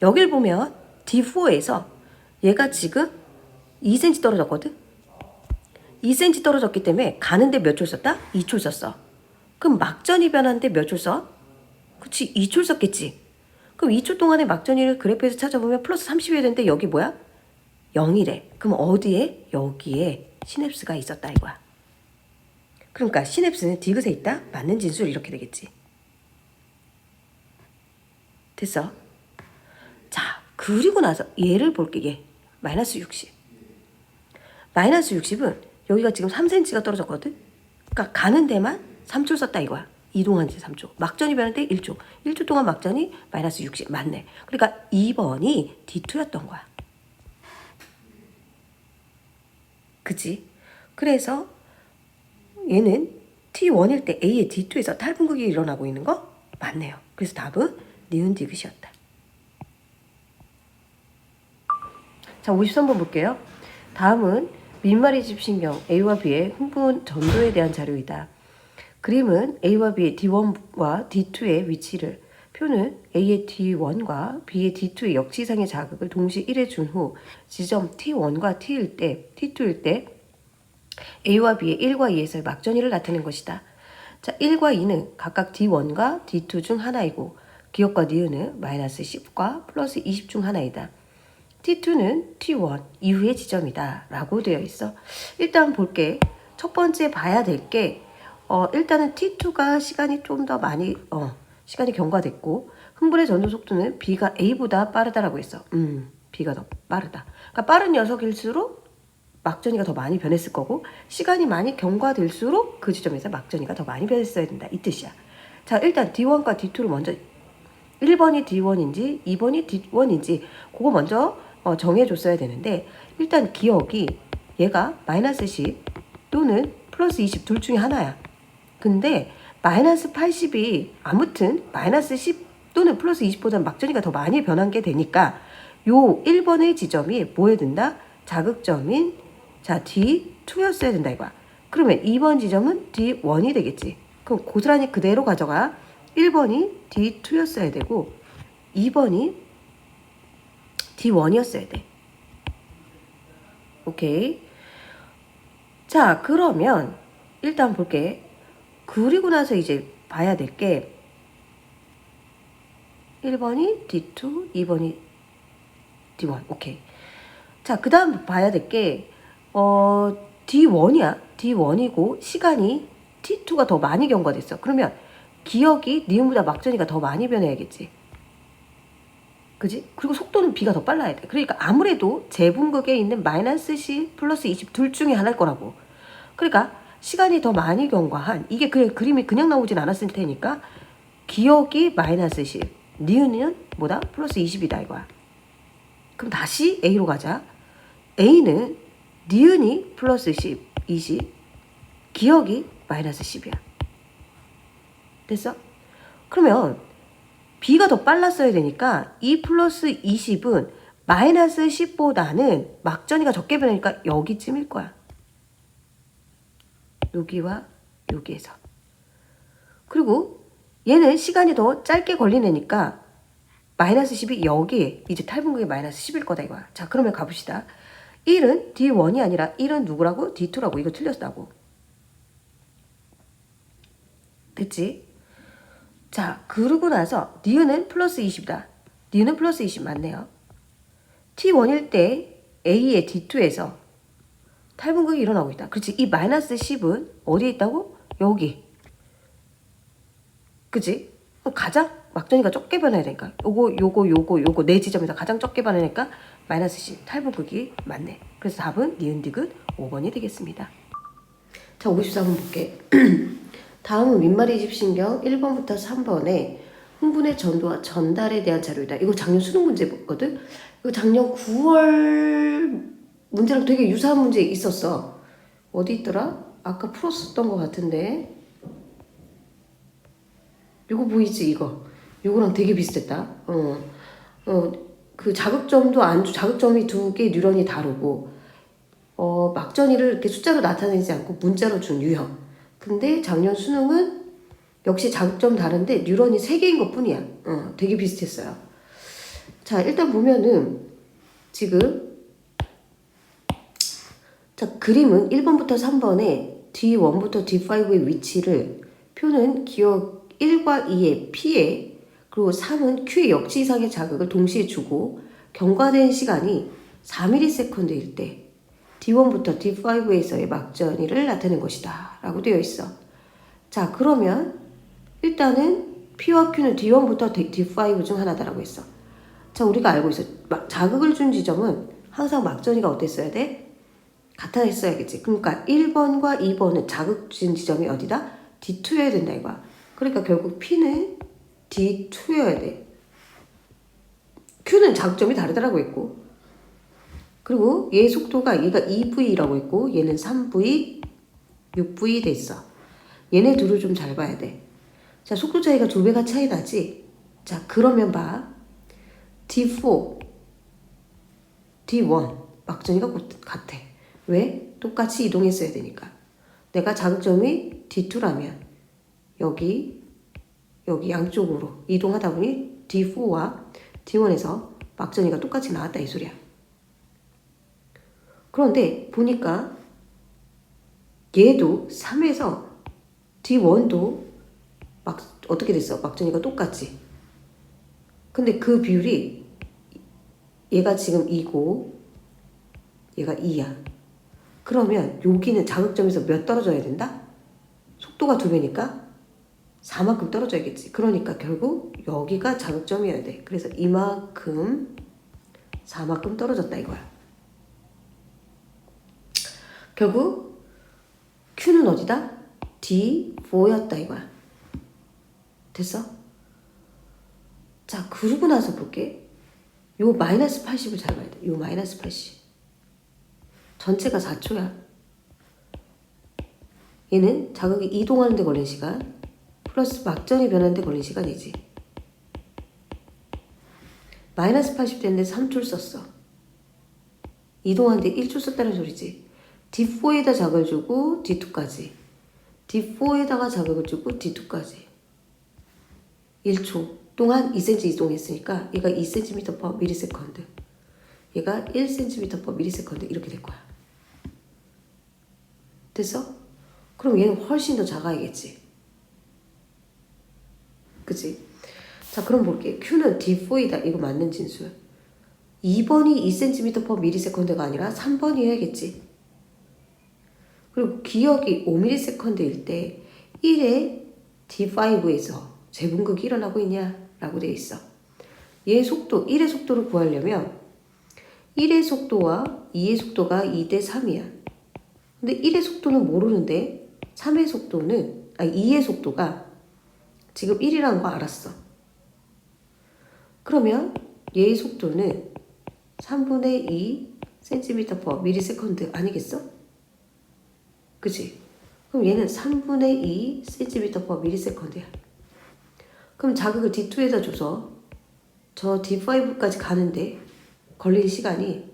S1: 여길 보면 D4에서 얘가 지금 2cm 떨어졌거든? 2cm 떨어졌기 때문에 가는데 몇 초 썼다? 2초 썼어. 그럼 막전이 변하는데 몇 초 써? 그치, 2초 썼겠지. 그럼 2초 동안에 막전이를 그래프에서 찾아보면 플러스 30이 되는데 여기 뭐야? 0이래. 그럼 어디에? 여기에 시냅스가 있었다 이거야. 그러니까 시냅스는 디귿에 있다? 맞는 진술 이렇게 되겠지. 됐어? 자, 그리고 나서 얘를 볼게. 얘 마이너스 60. 마이너스 60은 여기가 지금 3cm가 떨어졌거든? 그러니까 가는 데만 3초 썼다 이거야. 이동한 지 3초. 막전이 변할 때 1초. 1초 동안 막전이 마이너스 60. 맞네. 그러니까 2번이 D2였던 거야. 그치? 그래서 얘는 T1일 때 A의 D2에서 탈분극이 일어나고 있는 거 맞네요. 그래서 답은 니은 디귿이었다. 자, 53번 볼게요. 다음은 민말의 집신경 A와 B의 흥분 전도에 대한 자료이다. 그림은 A와 B의 D1과 D2의 위치를 표는 A의 D1과 B의 D2의 역지상의 자극을 동시에 1에 준 후 지점 T1과 T일 때, T2일 때 A와 B의 1과 2에서의 막전이를 나타낸 것이다. 자, 1과 2는 각각 D1과 D2 중 하나이고 기억과 니은은 마이너스 10과 플러스 20 중 하나이다. T2는 T1 이후의 지점이다 라고 되어 있어. 일단 볼게. 첫 번째 봐야 될 게 일단은 T2가 시간이 좀 더 많이 시간이 경과됐고 흥분의 전도 속도는 B가 A보다 빠르다라고 했어. B가 더 빠르다. 그러니까 빠른 녀석일수록 막전이가 더 많이 변했을 거고 시간이 많이 경과될수록 그 지점에서 막전이가 더 많이 변했어야 된다. 이 뜻이야. 자, 일단 D1과 D2를 먼저 1번이 D1인지 2번이 D1인지 그거 먼저 정해줬어야 되는데 일단 기억이 얘가 마이너스 10 또는 플러스 20 둘 중에 하나야. 근데 마이너스 80이 아무튼 마이너스 10 또는 플러스 20보다 막전이가 더 많이 변한 게 되니까 요 1번의 지점이 뭐에 든다? 자극점인 자 D2였어야 된다 이거야. 그러면 2번 지점은 D1이 되겠지. 그럼 고스란히 그대로 가져가. 1번이 D2였어야 되고 2번이 D1이었어야 돼. 오케이. 자, 그러면 일단 볼게. 그리고 나서 이제 봐야 될 게 1번이 D2, 2번이 D1. 오케이. 자, 그 다음 봐야 될 게 D1이야. D1이고 시간이 T2가 더 많이 경과됐어. 그러면 기억이 니은보다 막전이가 더 많이 변해야겠지. 그지? 그리고 속도는 B가 더 빨라야 돼. 그러니까 아무래도 제분극에 있는 마이너스 10 플러스 20 둘 중에 하나일 거라고. 그러니까 시간이 더 많이 경과한 이게 그림이 그냥 나오진 않았을 테니까 기억이 마이너스 10 니은은 뭐다? 플러스 20이다 이거야. 그럼 다시 A로 가자. A는 니은이 플러스 10, 20 기억이 마이너스 10이야. 됐어? 그러면 B가 더 빨랐어야 되니까 2 플러스 20은 마이너스 10보다는 막전이가 적게 변하니까 여기쯤일 거야. 여기와 여기에서. 그리고 얘는 시간이 더 짧게 걸리니까 마이너스 10이 여기에 이제 탈분극이 마이너스 10일 거다 이거야. 자, 그러면 가봅시다. 1은 D1이 아니라 1은 누구라고? D2라고. 이거 틀렸다고. 됐지? 자, 그러고 나서 니은은 플러스 20이다. 니은은 플러스 20 맞네요. T1일 때 A의 D2에서 탈분극이 일어나고 있다. 그렇지? 이 마이너스 10은 어디에 있다고? 여기. 그치? 가장 막전이가 적게 변해야 되니까 요거 네 지점에서 가장 적게 변하니까 마이너스 10 탈분극이 맞네. 그래서 답은 니은 디귿 5번이 되겠습니다. 자, 54번 볼게. 다음은 윗말이 집신경 1번부터 3번에 흥분의 전도와 전달에 대한 자료이다. 이거 작년 수능 문제거든. 이거 작년 9월 문제랑 되게 유사한 문제 있었어. 어디 있더라? 아까 풀었었던 것 같은데. 이거 보이지 이거. 이거랑 되게 비슷했다. 그 자극점이 두 개 뉴런이 다르고 막전이를 이렇게 숫자로 나타내지 않고 문자로 준 유형. 근데 작년 수능은 역시 자극점 다른데 뉴런이 3개인 것 뿐이야. 되게 비슷했어요. 자, 일단 보면은 지금 자, 그림은 1번부터 3번에 D1부터 D5의 위치를 표는 기억 1과 2의 P에 그리고 3은 Q의 역지 이상의 자극을 동시에 주고 경과된 시간이 4ms일 때 D1부터 D5에서의 막전이를 나타낸 것이다 라고 되어 있어. 자, 그러면 일단은 P와 Q는 D1부터 D5 중 하나다라고 했어. 자, 우리가 알고 있어. 자극을 준 지점은 항상 막전이가 어땠어야 돼? 같아했어야겠지. 그러니까 1번과 2번은 자극 준 지점이 어디다? D2여야 된다 이거야. 그러니까 결국 P는 D2여야 돼. Q는 자극점이 다르다라고 했고, 그리고 얘 속도가 얘가 2V라고 했고 얘는 3V, 6V 됐어. 얘네 둘을 좀 잘 봐야 돼. 자, 속도 차이가 2배가 차이 나지? 자, 그러면 봐. D4, D1 막전이가 같아. 왜? 똑같이 이동했어야 되니까. 내가 자극점이 D2라면 여기 양쪽으로 이동하다 보니 D4와 D1에서 막전이가 똑같이 나왔다 이 소리야. 그런데 보니까 얘도 3에서 D1도 어떻게 됐어? 막전이가 똑같지. 근데 그 비율이 얘가 지금 2고 얘가 2야. 그러면 여기는 자극점에서 몇 떨어져야 된다? 속도가 2배니까 4만큼 떨어져야겠지. 그러니까 결국 여기가 자극점이어야 돼. 그래서 이만큼 4만큼 떨어졌다 이거야. 결국 Q는 어디다? D4였다 이거야. 됐어? 자, 그러고 나서 볼게. 요 마이너스 80을 잘 봐야 돼. 요 마이너스 80. 전체가 4초야. 얘는 자극이 이동하는 데 걸린 시간 플러스 막전이 변하는 데 걸린 시간이지. 마이너스 80 됐는데 3초를 썼어. 이동하는데 1초 썼다는 소리지. D4에다 자극을 주고 D2까지. D4에다가 자극을 주고 D2까지. 1초 동안 2cm 이동했으니까 얘가 2cm per millisecond. 얘가 1cm per millisecond 이렇게 될 거야. 됐어? 그럼 얘는 훨씬 더 작아야겠지. 그치? 자, 그럼 볼게. Q는 D4이다. 이거 맞는 진술. 2번이 2cm per millisecond가 아니라 3번이어야겠지. 그리고 기억이 5ms일 때 1의 D5에서 재분극이 일어나고 있냐? 라고 되어 있어. 얘 속도, 1의 속도를 구하려면 1의 속도와 2의 속도가 2대 3이야. 근데 1의 속도는 모르는데 3의 속도는, 2의 속도가 지금 1이라는 거 알았어. 그러면 얘의 속도는 3분의 2 cm per millisecond 아니겠어? 그치? 그럼 얘는 3분의 2 cm per millisecond야. 그럼 자극을 D2에다 줘서 저 D5까지 가는데 걸린 시간이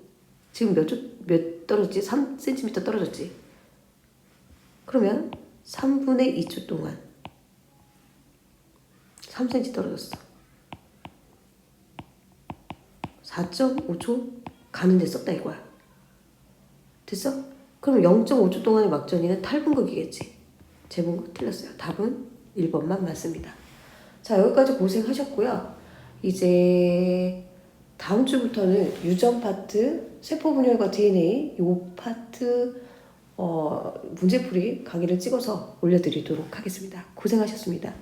S1: 지금 몇 떨어졌지? 3cm 떨어졌지? 그러면 3분의 2초 동안 3cm 떨어졌어. 4.5초 가는데 썼다 이거야. 됐어? 그럼 0.5초 동안의 막전이는 탈분극이겠지. 재분극 틀렸어요. 답은 1번만 맞습니다. 자, 여기까지 고생하셨고요. 이제 다음 주부터는 유전 파트, 세포분열과 DNA 요 파트 문제풀이 강의를 찍어서 올려드리도록 하겠습니다. 고생하셨습니다.